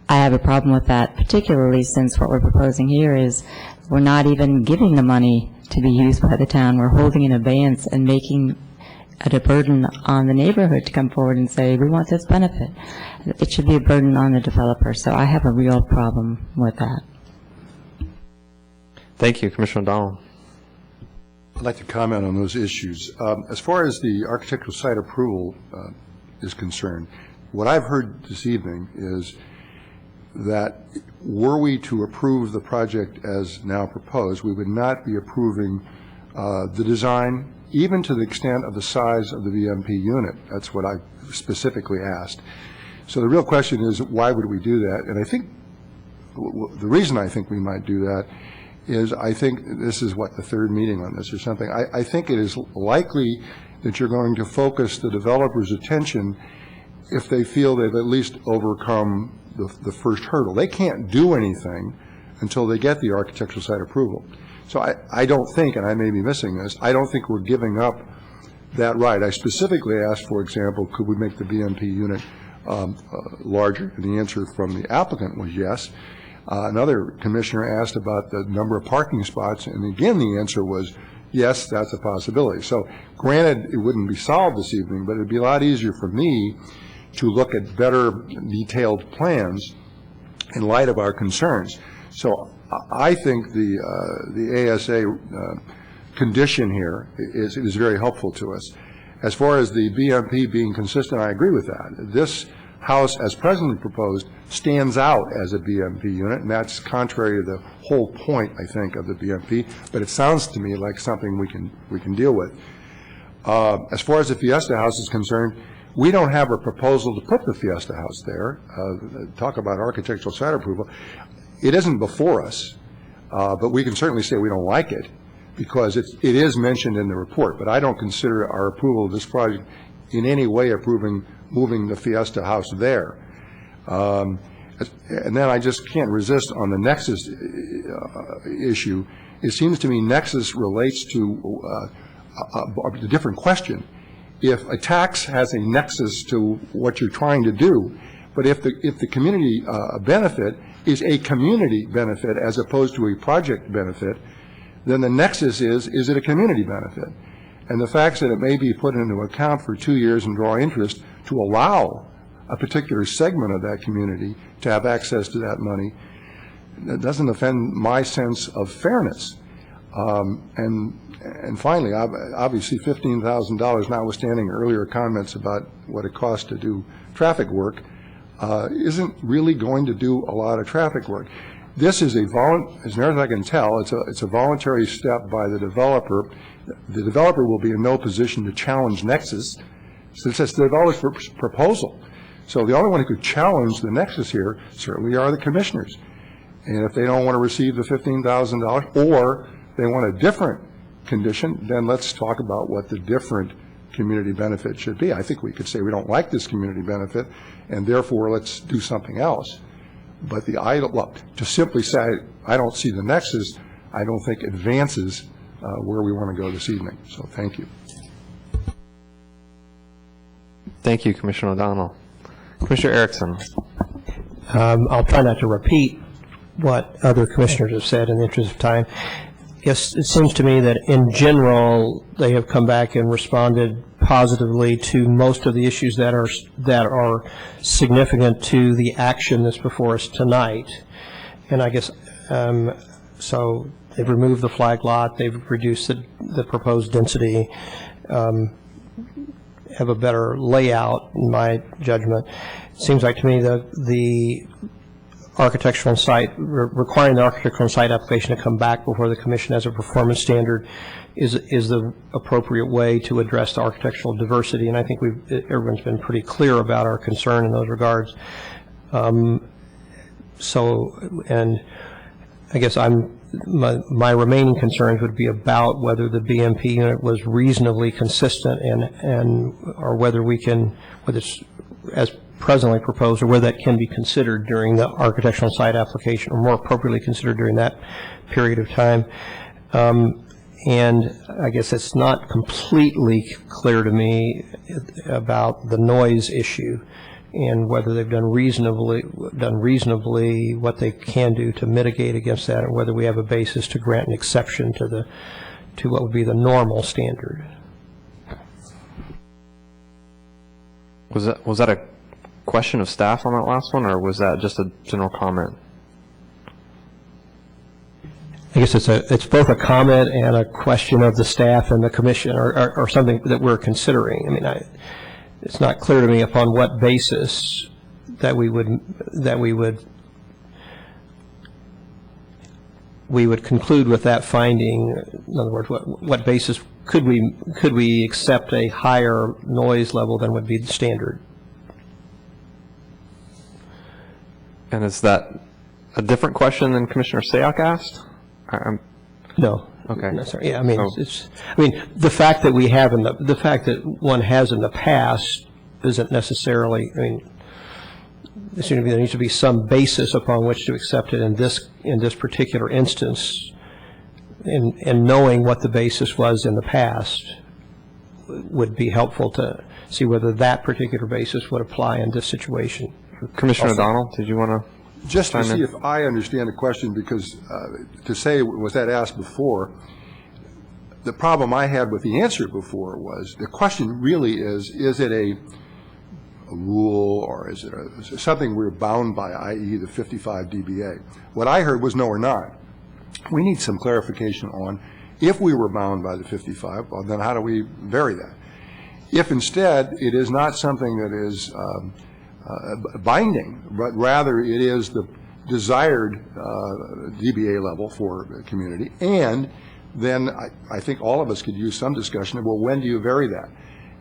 I have a problem with that, particularly since what we're proposing here is we're not even giving the money to be used by the town. We're holding in abeyance and making it a burden on the neighborhood to come forward and say, we want this benefit. It should be a burden on the developer. So I have a real problem with that. Thank you, Commissioner O'Donnell. I'd like to comment on those issues. As far as the architectural site approval is concerned, what I've heard this evening is that were we to approve the project as now proposed, we would not be approving the design, even to the extent of the size of the BMP unit. That's what I specifically asked. So the real question is, why would we do that? And I think the reason I think we might do that is I think this is, the third meeting on this or something. I think it is likely that you're going to focus the developer's attention if they feel they've at least overcome the first hurdle. They can't do anything until they get the architectural site approval. So I don't think, and I may be missing this, I don't think we're giving up that right. I specifically asked, for example, could we make the BMP unit larger? And the answer from the applicant was yes. Another commissioner asked about the number of parking spots, and again the answer was yes, that's a possibility. So granted, it wouldn't be solved this evening, but it'd be a lot easier for me to look at better detailed plans in light of our concerns. So I think the ASA condition here is very helpful to us. As far as the BMP being consistent, I agree with that. This house, as presently proposed, stands out as a BMP unit, and that's contrary to the whole point, I think, of the BMP. But it sounds to me like something we can deal with. As far as the Fiesta House is concerned, we don't have a proposal to put the Fiesta House there. Talk about architectural site approval. It isn't before us, but we can certainly say we don't like it because it is mentioned in the report. But I don't consider our approval of this project in any way approving moving the Fiesta House there. And then I just can't resist on the Nexus issue. It seems to me Nexus relates to a different question. If a tax has a nexus to what you're trying to do, but if the community benefit is a community benefit as opposed to a project benefit, then the nexus is it a community benefit? And the fact that it may be put into account for 2 years and draw interest to allow a particular segment of that community to have access to that money, that doesn't offend my sense of fairness. And finally, obviously $15,000, notwithstanding earlier comments about what it costs to do traffic work, isn't really going to do a lot of traffic work. This is as near as I can tell, it's a voluntary step by the developer. The developer will be in no position to challenge Nexus, since it's the developer's proposal. So the only one who could challenge the Nexus here certainly are the commissioners. And if they don't want to receive the $15,000 or they want a different condition, then let's talk about what the different community benefit should be. I think we could say we don't like this community benefit, and therefore let's do something else. But to simply say I don't see the nexus, I don't think advances where we want to go this evening. So thank you. Thank you, Commissioner O'Donnell. Commissioner Erickson. I'll try not to repeat what other commissioners have said in the interest of time. Yes, it seems to me that in general they have come back and responded positively to most of the issues that are significant to the action that's before us tonight. And I guess so they've removed the flag lot, they've reduced the proposed density, have a better layout in my judgment. It seems like to me that the architectural site, requiring the architectural site application to come back before the commission as a performance standard is the appropriate way to address the architectural diversity, and I think everyone's been pretty clear about our concern in those regards. And I guess my remaining concerns would be about whether the BMP unit was reasonably consistent or whether it's as presently proposed, or whether that can be considered during the architectural site application, or more appropriately considered during that period of time. And I guess it's not completely clear to me about the noise issue and whether they've done reasonably what they can do to mitigate against that, or whether we have a basis to grant an exception to what would be the normal standard. Was that a question of staff on that last one, or was that just a general comment? I guess it's both a comment and a question of the staff and the commission, or something that we're considering. I mean, it's not clear to me upon what basis that we would we would conclude with that finding. In other words, what basis could we accept a higher noise level than would be the standard? And is that a different question than Commissioner Sayoc asked? No. Okay. No, sorry. Yeah, I mean, the fact that we have the fact that one has in the past isn't necessarily, I mean, there needs to be some basis upon which to accept it in this particular instance, and knowing what the basis was in the past would be helpful to see whether that particular basis would apply in this situation. Commissioner O'Donnell, did you want to? Just to see if I understand the question, because to say, was that asked before, the problem I had with the answer before was, the question really is it a rule, or is it something we're bound by, i.e. the 55 dBA? What I heard was no, we're not. We need some clarification on, if we were bound by the 55, well, then how do we vary that? If instead it is not something that is binding, but rather it is the desired dBA level for the community, and then I think all of us could use some discussion of, well, when do you vary that?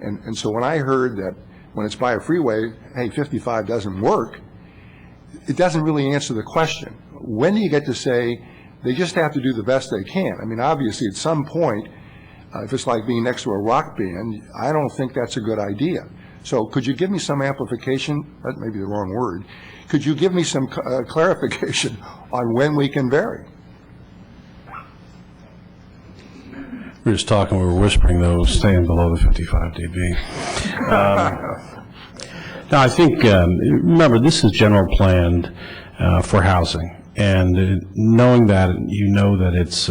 And so when I heard that when it's by a freeway, hey, 55 doesn't work, it doesn't really answer the question. When do you get to say they just have to do the best they can? I mean, obviously, at some point, if it's like being next to a rock band, I don't think that's a good idea. So could you give me some amplification? That may be the wrong word. Could you give me some clarification on when we can vary? We were just talking, we were whispering, though, staying below the 55 dB. Now, I think, remember, this is general planned for housing. And knowing that, you know that it's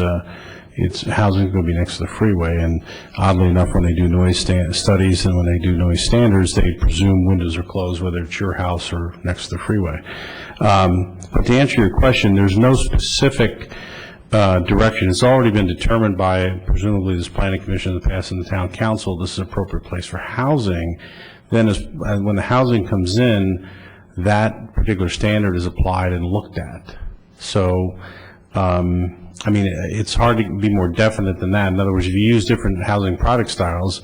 housing is going to be next to the freeway. And oddly enough, when they do noise studies and when they do noise standards, they presume windows are closed, whether it's your house or next to the freeway. But to answer your question, there's no specific direction. It's already been determined by, presumably, this planning commission in the past and the town council, this is an appropriate place for housing. Then when the housing comes in, that particular standard is applied and looked at. So, I mean, it's hard to be more definite than that. In other words, if you use different housing product styles,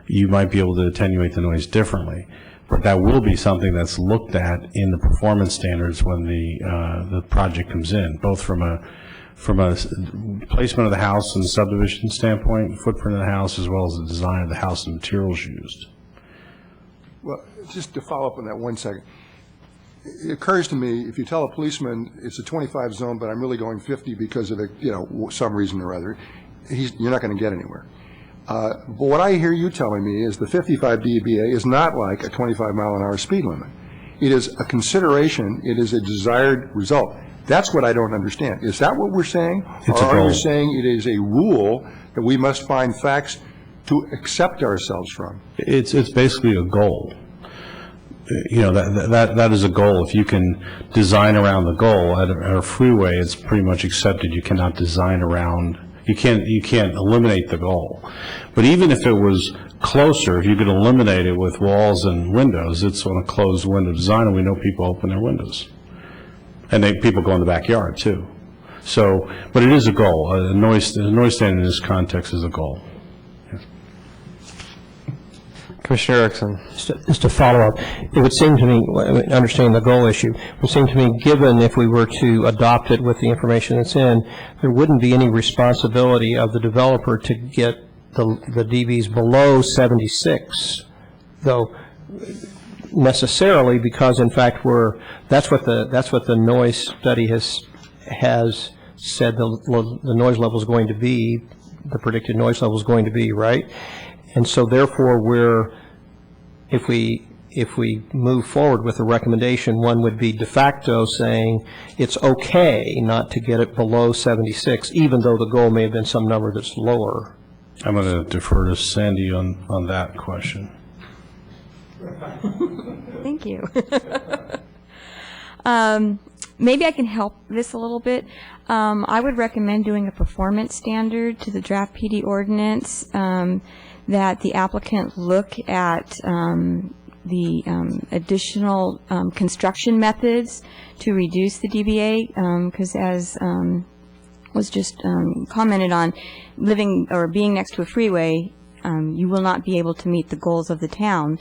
you might be able to attenuate the noise differently. But that will be something that's looked at in the performance standards when the project comes in, both from a placement of the house and subdivision standpoint, footprint of the house, as well as the design of the house and materials used. Well, just to follow up on that 1 second. It occurs to me, if you tell a policeman it's a 25 zone, but I'm really going 50 because of some reason or other, you're not going to get anywhere. But what I hear you telling me is the 55 dBA is not like a 25 mile an hour speed limit. It is a consideration. It is a desired result. That's what I don't understand. Is that what we're saying? It's or a goal. Are you saying it is a rule that we must find facts to accept ourselves from? It's basically a goal. You know, that is a goal. If you can design around the goal at a freeway, it's pretty much accepted. You cannot design around. You can't eliminate the goal. But even if it was closer, if you could eliminate it with walls and windows, it's on a closed window design, and we know people open their windows, and people go in the backyard too. So, but it is a goal. A noise standard in this context is a goal. Commissioner Erickson. Just to follow up, it would seem to me, understanding the goal issue, it would seem to me, given if we were to adopt it with the information that's in, there wouldn't be any responsibility of the developer to get the dBs below 76, though necessarily, because in fact that's what the noise study has said the noise level is going to be, the predicted noise level is going to be, right? And so therefore if we move forward with a recommendation, one would be de facto saying it's okay not to get it below 76, even though the goal may have been some number that's lower. I'm going to defer to Sandy on that question. Thank you. Maybe I can help this a little bit. I would recommend doing a performance standard to the draft PD ordinance, that the applicant look at the additional construction methods to reduce the dBA, because as was just commented on, living or being next to a freeway, you will not be able to meet the goals of the town.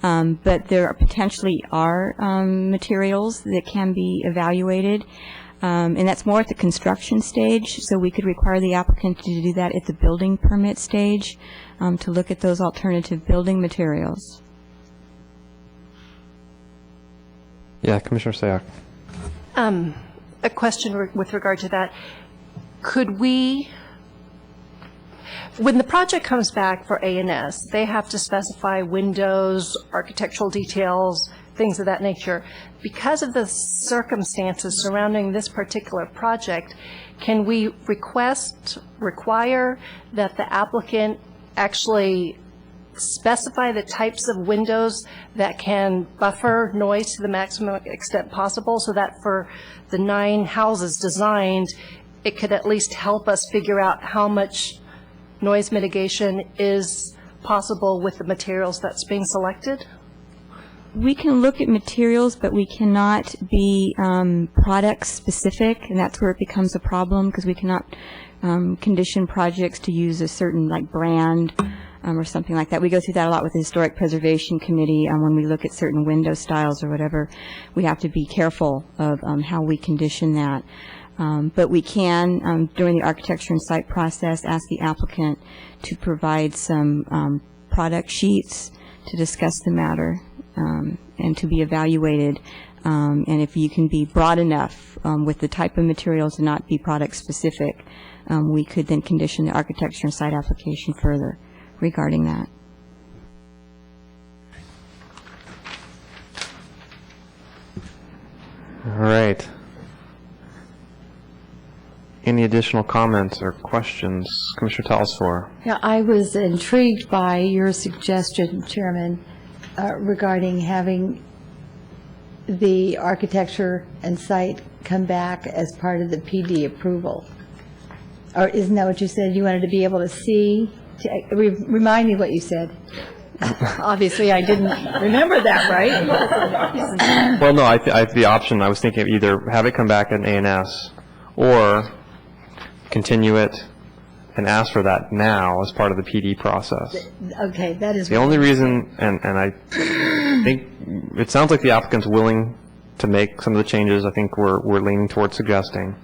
But there potentially are materials that can be evaluated, and that's more at the construction stage, so we could require the applicant to do that at the building permit stage, to look at those alternative building materials. Yeah, Commissioner Sayak. A question with regard to that. Could we, when the project comes back for A&S, they have to specify windows, architectural details, things of that nature. Because of the circumstances surrounding this particular project, can we require that the applicant actually specify the types of windows that can buffer noise to the maximum extent possible, so that for the 9 houses designed, it could at least help us figure out how much noise mitigation is possible with the materials that's being selected? We can look at materials, but we cannot be product specific, and that's where it becomes a problem, because we cannot condition projects to use a certain brand or something like that. We go through that a lot with the Historic Preservation Committee when we look at certain window styles or whatever. We have to be careful of how we condition that. But we can, during the architecture and site process, ask the applicant to provide some product sheets to discuss the matter and to be evaluated. And if you can be broad enough with the type of materials and not be product specific, we could then condition the architecture and site application further regarding that. All right. Any additional comments or questions? Commissioner Telesfor. Yeah, I was intrigued by your suggestion, Chairman, regarding having the architecture and site come back as part of the PD approval. Or isn't that what you said? You wanted to be able to see? Remind me what you said. Obviously, I didn't remember that, right? Well, no, the option, I was thinking of either have it come back at A&S or continue it and ask for that now as part of the PD process. Okay, that is the only reason, and I think it sounds like the applicant's willing to make some of the changes I think we're leaning towards suggesting.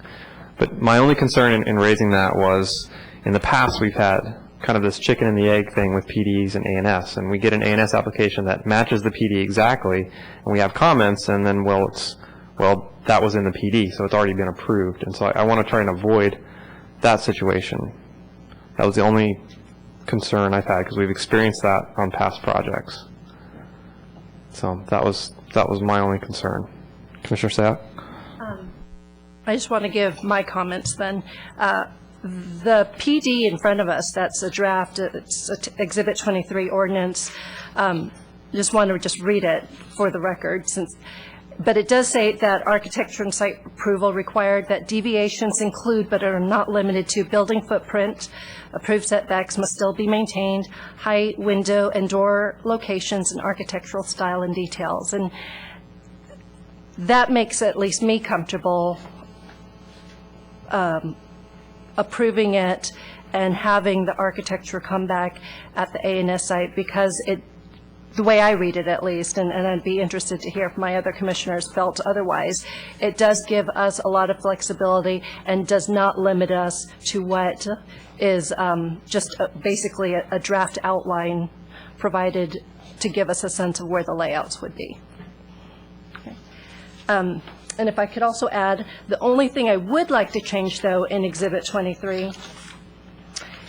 But my only concern in raising that was in the past we've had kind of this chicken and the egg thing with PDs and A&S, and we get an A&S application that matches the PD exactly, and we have comments, and then, well, that was in the PD, so it's already been approved. And so I want to try and avoid that situation. That was the only concern I've had, because we've experienced that on past projects. So that was my only concern. Commissioner Sayak? I just want to give my comments then. The PD in front of us, that's a draft, it's Exhibit 23 ordinance. Just want to read it for the record, but it does say that architecture and site approval required that deviations include but are not limited to building footprint, approved setbacks must still be maintained, height, window, and door locations, and architectural style and details. And that makes at least me comfortable approving it and having the architecture come back at the A&S site, because the way I read it at least, and I'd be interested to hear if my other commissioners felt otherwise, it does give us a lot of flexibility and does not limit us to what is just basically a draft outline provided to give us a sense of where the layouts would be. Okay. And if I could also add, the only thing I would like to change, though, in Exhibit 23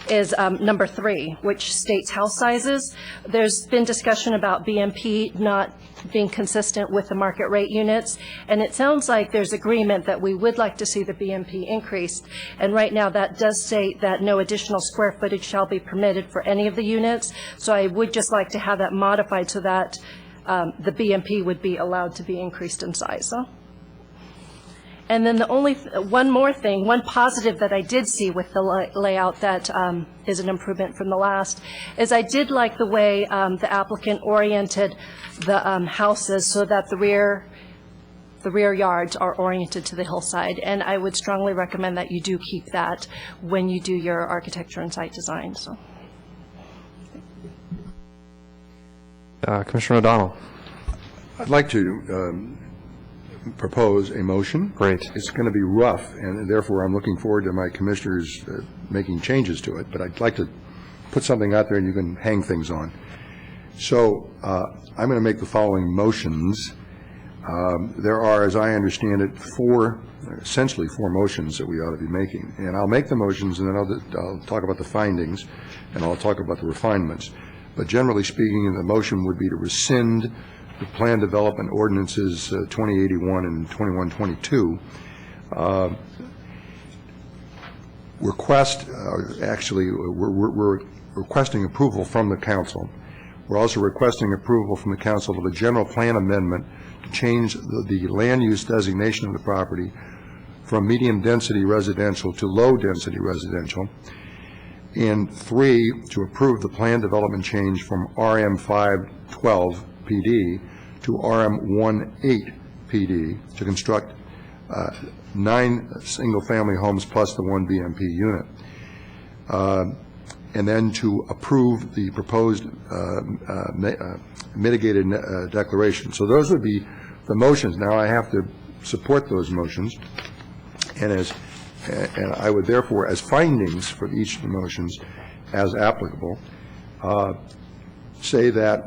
is number 3, which states house sizes. There's been discussion about BMP not being consistent with the market rate units, and it sounds like there's agreement that we would like to see the BMP increased. And right now, that does state that no additional square footage shall be permitted for any of the units. So I would just like to have that modified so that the BMP would be allowed to be increased in size. And then the only one more thing, one positive that I did see with the layout that is an improvement from the last, is I did like the way the applicant oriented the houses so that the rear the rear yards are oriented to the hillside, and I would strongly recommend that you do keep that when you do your architecture and site design, so. Commissioner O'Donnell. I'd like to propose a motion. Great. It's going to be rough, and therefore I'm looking forward to my commissioners making changes to it, but I'd like to put something out there and you can hang things on. So I'm going to make the following motions. There are, as I understand it, essentially four motions that we ought to be making. And I'll make the motions, and then I'll talk about the findings, and I'll talk about the refinements. But generally speaking, the motion would be to rescind the plan development ordinances 2081 and 2122. We're requesting approval from the council. We're also requesting approval from the council of a general plan amendment to change the land use designation of the property from medium-density residential to low-density residential. And 3, to approve the plan development change from RM 512 PD to RM 18 PD to construct 9 single-family homes plus the 1 BMP unit. And then to approve the proposed mitigated declaration. So those would be the motions. Now I have to support those motions, and I would therefore, as findings for each of the motions, as applicable, say that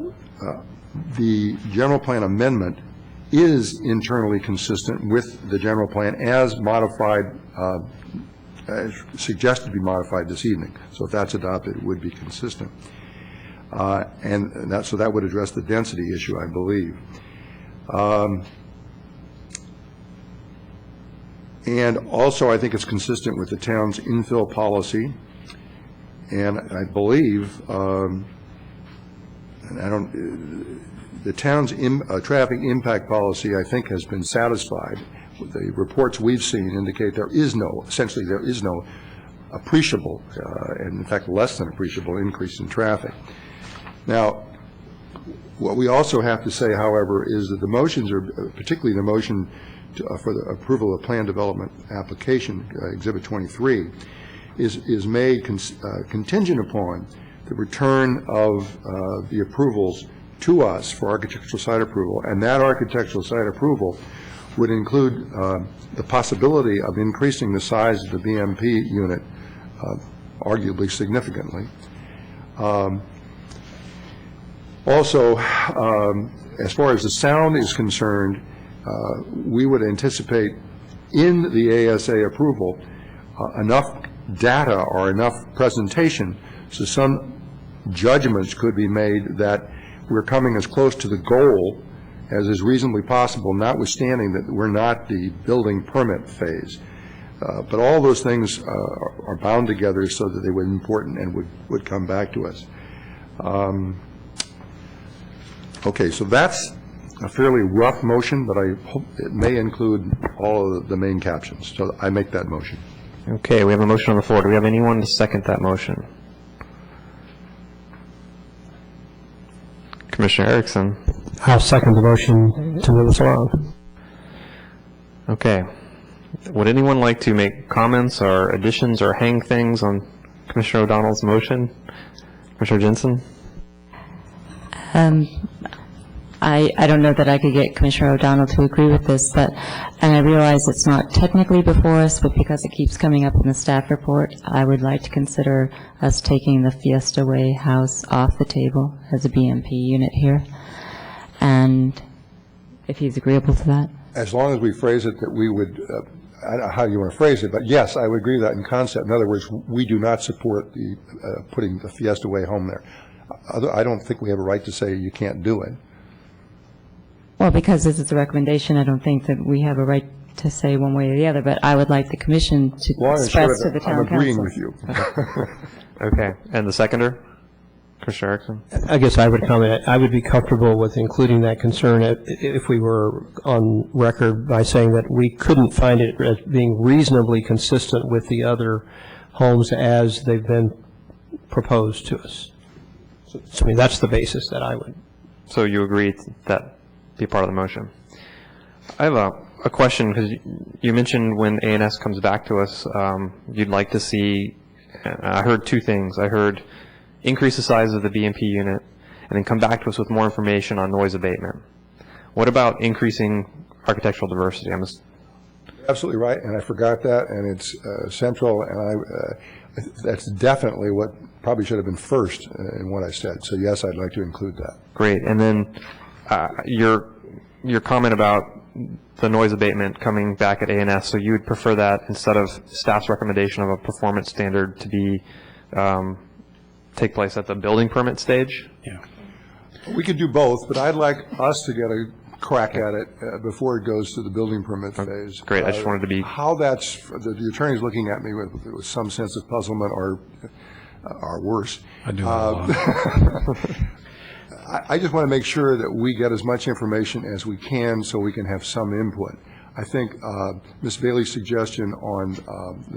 the general plan amendment is internally consistent with the general plan as modified, suggested to be modified this evening. So if that's adopted, it would be consistent. So that would address the density issue, I believe. And also, I think it's consistent with the town's infill policy. And I believe, the town's traffic impact policy, I think, has been satisfied. The reports we've seen indicate essentially there is no appreciable, and in fact less than appreciable, increase in traffic. Now, what we also have to say, however, is that the motions are, particularly the motion for the approval of plan development application, Exhibit 23, is made contingent upon the return of the approvals to us for architectural site approval, and that architectural site approval would include the possibility of increasing the size of the BMP unit arguably significantly. Also, as far as the sound is concerned, we would anticipate in the ASA approval enough data or enough presentation so some judgments could be made that we're coming as close to the goal as is reasonably possible, notwithstanding that we're not the building permit phase. But all those things are bound together so that they were important and would come back to us. Okay, so that's a fairly rough motion, but I hope it may include all of the main captions. So I make that motion. Okay, we have a motion on the floor. Do we have anyone to second that motion? Commissioner Erickson. I'll second the motion to move us along. Okay. Would anyone like to make comments or additions or hang things on Commissioner O'Donnell's motion? Commissioner Jensen? I don't know that I could get Commissioner O'Donnell to agree with this, and I realize it's not technically before us, but because it keeps coming up in the staff report, I would like to consider us taking the Fiesta Way house off the table as a BMP unit here, and if he's agreeable to that. As long as we phrase it that we would, I don't know how you want to phrase it, but yes, I would agree with that in concept. In other words, we do not support the putting the Fiesta Way home there. I don't think we have a right to say you can't do it. Well, because this is a recommendation, I don't think that we have a right to say one way or the other, but I would like the commission to express to the town council. I'm agreeing with you. Okay. And the seconder? Commissioner Erickson? I guess I would comment. I would be comfortable with including that concern if we were on record by saying that we couldn't find it as being reasonably consistent with the other homes as they've been proposed to us. So I mean, that's the basis that I would. So you agree that be part of the motion? I have a question, because you mentioned when A&S comes back to us, you'd like to see, I heard two things. I heard increase the size of the BMP unit, and then come back to us with more information on noise abatement. What about increasing architectural diversity? Absolutely right, and I forgot that, and it's central, and that's definitely what probably should have been first in what I said. So yes, I'd like to include that. Great. And then your comment about the noise abatement coming back at A&S, so you would prefer that instead of staff's recommendation of a performance standard to be take place at the building permit stage? Yeah. We could do both, but I'd like us to get a crack at it before it goes to the building permit phase. Great. I just wanted to be... How that's, the attorney's looking at me with some sense of puzzlement or worse. I do that I just want to make sure that we get as much information as we can so we can have some input. I think Ms. Bailey's suggestion on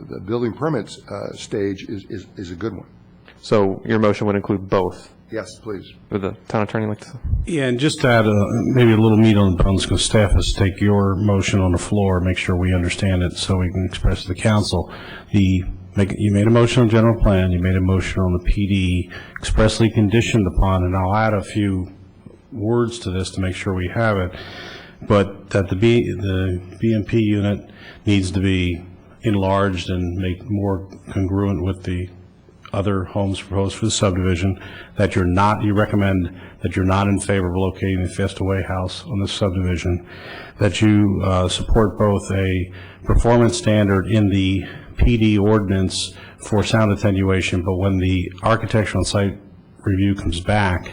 the building permits stage is a good one. So your motion would include both? Yes, please. Would the town attorney like to? Yeah, and just to add maybe a little meat on the bones, because staff has to take your motion on the floor, make sure we understand it so we can express to the council. You made a motion on general plan, you made a motion on the PD, expressly conditioned upon, and I'll add a few words to this to make sure we have it, but that the BMP unit needs to be enlarged and make more congruent with the other homes proposed for the subdivision, that you recommend that you're not in favor of locating the Fiesta Way house on this subdivision, that you support both a performance standard in the PD ordinance for sound attenuation, but when the architectural and site review comes back,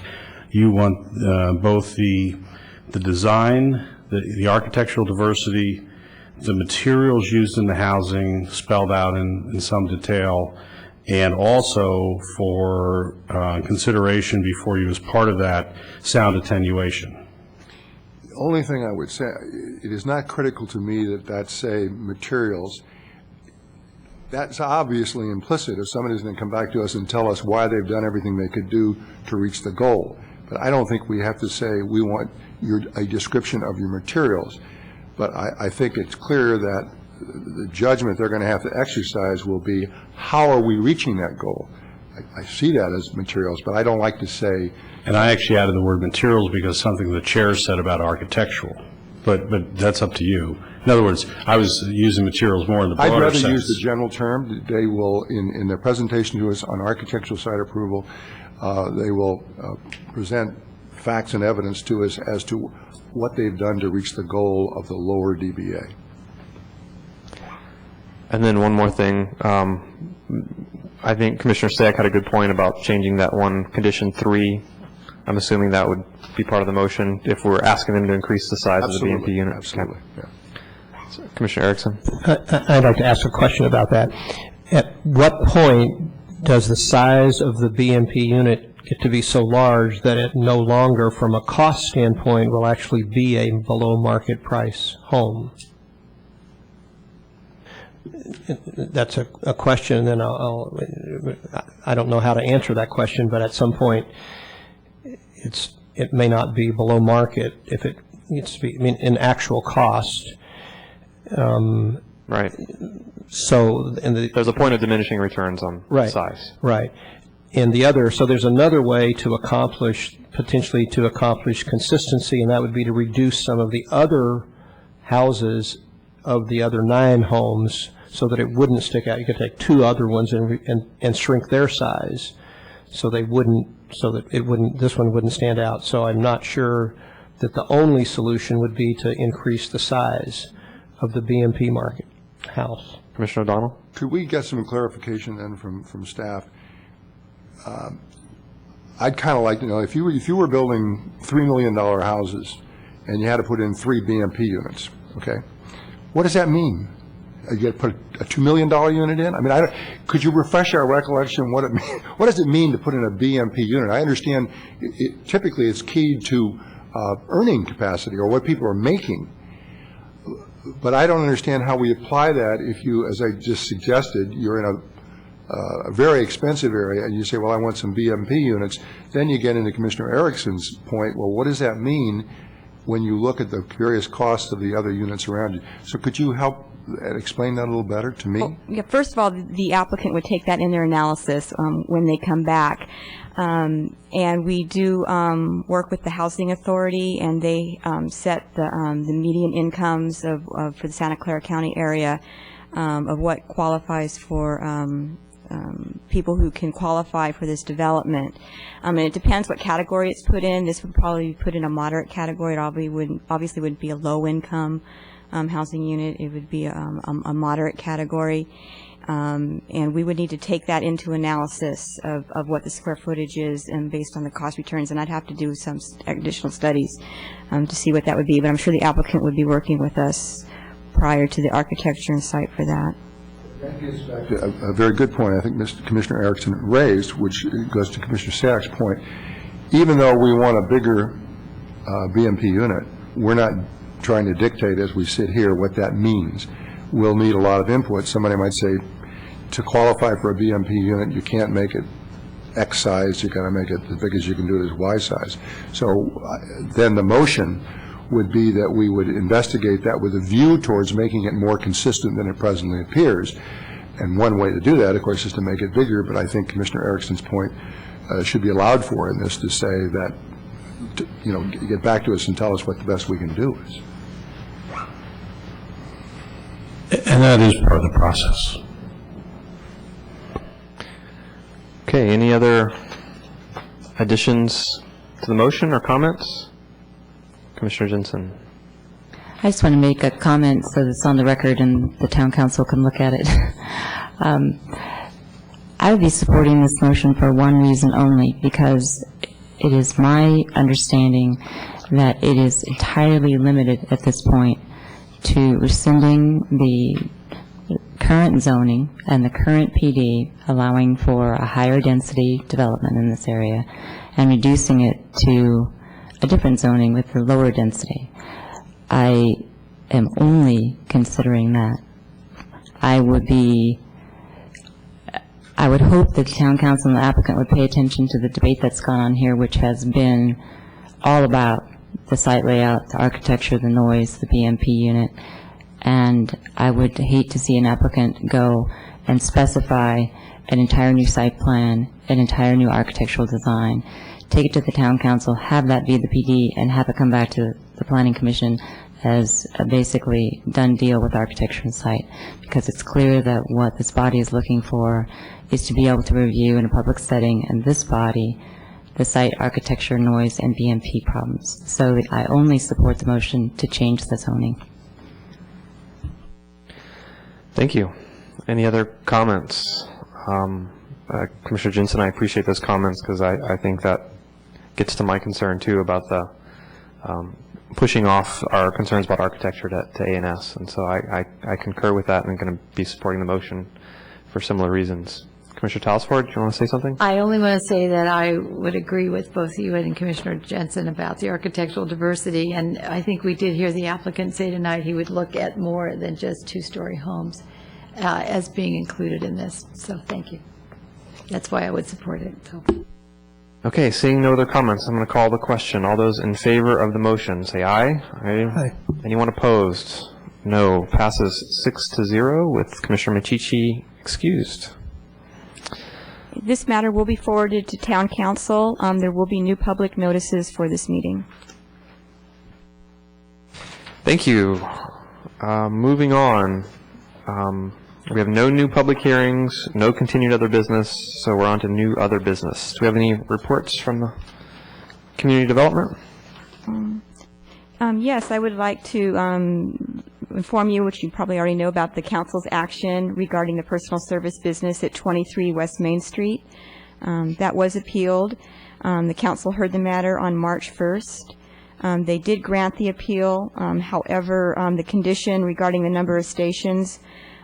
you want both the design, the architectural diversity, the materials used in the housing spelled out in some detail, and also for consideration before you as part of that sound attenuation. The only thing I would say, it is not critical to me that that's, say, materials. That's obviously implicit if somebody's going to come back to us and tell us why they've done everything they could do to reach the goal. But I don't think we have to say we want a description of your materials. But I think it's clear that the judgment they're going to have to exercise will be, how are we reaching that goal? I see that as materials, but I don't like to say. And I actually added the word materials because something the chair said about architectural, but that's up to you. In other words, I was using materials more in the broader sense. I'd rather use the general term. They will, in their presentation to us on architectural site approval, they will present facts and evidence to us as to what they've done to reach the goal of the lower DBA. And then one more thing. I think Commissioner Sack had a good point about changing that one condition 3. I'm assuming that would be part of the motion if we're asking them to increase the size of the BMP unit. Absolutely. Yeah. So, Commissioner Erickson. I'd like to ask a question about that. At what point does the size of the BMP unit get to be so large that it no longer, from a cost standpoint, will actually be a below market price home? That's a question, and then I don't know how to answer that question, but at some point it may not be below market if it needs to be, I mean, in actual cost. Right. So there's a point of diminishing returns on size. Right. And so there's another way to potentially accomplish consistency, and that would be to reduce some of the other houses of the other 9 homes so that it wouldn't stick out. You could take 2 other ones and shrink their size so this one wouldn't stand out. So I'm not sure that the only solution would be to increase the size of the BMP market house. Commissioner O'Donnell? Could we get some clarification then from staff? I'd kind of like to know, if you were building $3 million houses and you had to put in 3 BMP units, okay, what does that mean? You get to put a $2 million unit in? I mean, could you refresh our recollection what it mean? What does it mean to put in a BMP unit? I understand typically it's keyed to earning capacity or what people are making, but I don't understand how we apply that if you, as I just suggested, you're in a very expensive area and you say, well, I want some BMP units. Then you get into Commissioner Erickson's point, well, what does that mean when you look at the various costs of the other units around you. So could you help explain that a little better to me? Well, yeah, first of all, the applicant would take that in their analysis when they come back. And we do work with the Housing Authority, and they set the median incomes for the Santa Clara County area of what qualifies for people who can qualify for this development. And it depends what category it's put in. This would probably be put in a moderate category. It obviously wouldn't be a low-income housing unit. It would be a moderate category. And we would need to take that into analysis of what the square footage is and based on the cost returns. And I'd have to do some additional studies to see what that would be. But I'm sure the applicant would be working with us prior to the architecture and site for that. That gets back to a very good point I think Commissioner Erickson raised, which goes to Commissioner Sack's point. Even though we want a bigger BMP unit, we're not trying to dictate as we sit here what that means. We'll need a lot of input. Somebody might say, to qualify for a BMP unit, you can't make it X size, you got to make it as big as you can do it as Y size. So then the motion would be that we would investigate that with a view towards making it more consistent than it presently appears. And one way to do that, of course, is to make it bigger, but I think Commissioner Erickson's point should be allowed for in this, to say that, get back to us and tell us what the best we can do is. And that is part of the process. Okay, any other additions to the motion or comments? Commissioner Jensen. I just want to make a comment so that it's on the record and the town council can look at it. I would be supporting this motion for one reason only, because it is my understanding that it is entirely limited at this point to rescinding the current zoning and the current PD, allowing for a higher density development in this area, and reducing it to a different zoning with the lower density. I am only considering that. I would hope that the town council and the applicant would pay attention to the debate that's gone on here, which has been all about the site layout, the architecture, the noise, the BMP unit, and I would hate to see an applicant go and specify an entire new site plan, an entire new architectural design, take it to the town council, have that be the PD, and have it come back to the planning commission as a basically done deal with architecture and site, because it's clear that what this body is looking for is to be able to review in a public setting, and this body, the site architecture, noise, and BMP problems. So I only support the motion to change the zoning. Thank you. Any other comments? Commissioner Jensen, I appreciate those comments, because I think that gets to my concern too about the pushing off our concerns about architecture to A&S, and so I concur with that, and I'm going to be supporting the motion for similar reasons. Commissioner Talsford, do you want to say something? I only want to say that I would agree with both you and Commissioner Jensen about the architectural diversity, and I think we did hear the applicant say tonight he would look at more than just two-story homes as being included in this, so thank you. That's why I would support it. So. Okay, seeing no other comments, I'm going to call the question. All those in favor of the motion, say aye. Aye. Anyone opposed? No. Passes 6-0 with Commissioner Michichi excused. This matter will be forwarded to town council. There will be new public notices for this meeting. Thank you. Moving on. We have no new public hearings, no continued other business, so we're on to new other business. Do we have any reports from the community development? Yes, I would like to inform you, which you probably already know, about the council's action regarding the personal service business at 23 West Main Street. That was appealed. The council heard the matter on March 1st. They did grant the appeal. However, the condition regarding the number of stations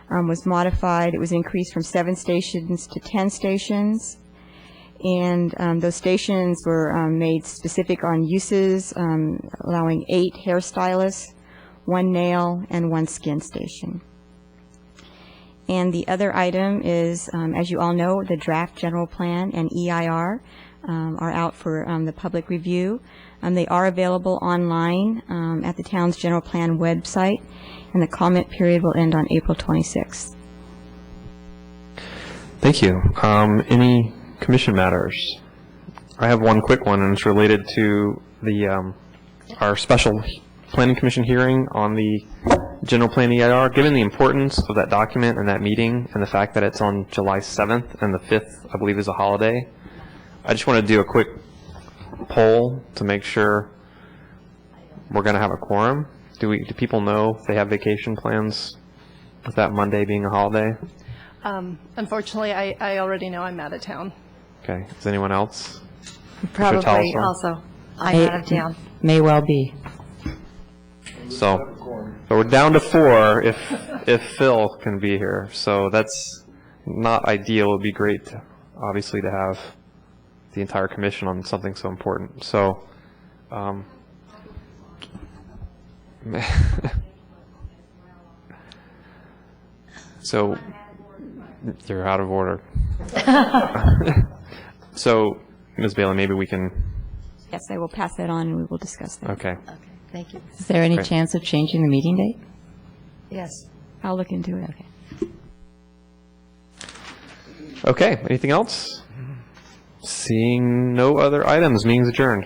was modified. It was increased from 7 stations to 10 stations. And those stations were made specific on uses, allowing 8 hairstylists, 1 nail, and 1 skin station. And the other item is, as you all know, the draft general plan and EIR are out for the public review. They are available online at the town's general plan website, and the comment period will end on April 26th. Thank you. Any commission matters? I have one quick one, and it's related to the our special planning commission hearing on the general plan EIR. Given the importance of that document and that meeting, and the fact that it's on July 7th and the 5th, I believe, is a holiday, I just want to do a quick poll to make sure we're going to have a quorum. Do people know if they have vacation plans with that Monday being a holiday? Unfortunately, I already know I'm out of town. Okay. Is anyone else? Probably also. I'm out of town. May well be. So we're down to 4 if Phil can be here. So that's not ideal. It would be great, obviously, to have the entire commission on something so important. So, so you're out of order. So, Ms. Bailey, maybe we can. Yes, I will pass that on and we will discuss that. Okay. Thank you. Is there any Great. chance of changing the meeting date? Yes. I'll look into it. Okay. Okay. Anything else? Seeing no other items, meeting's adjourned.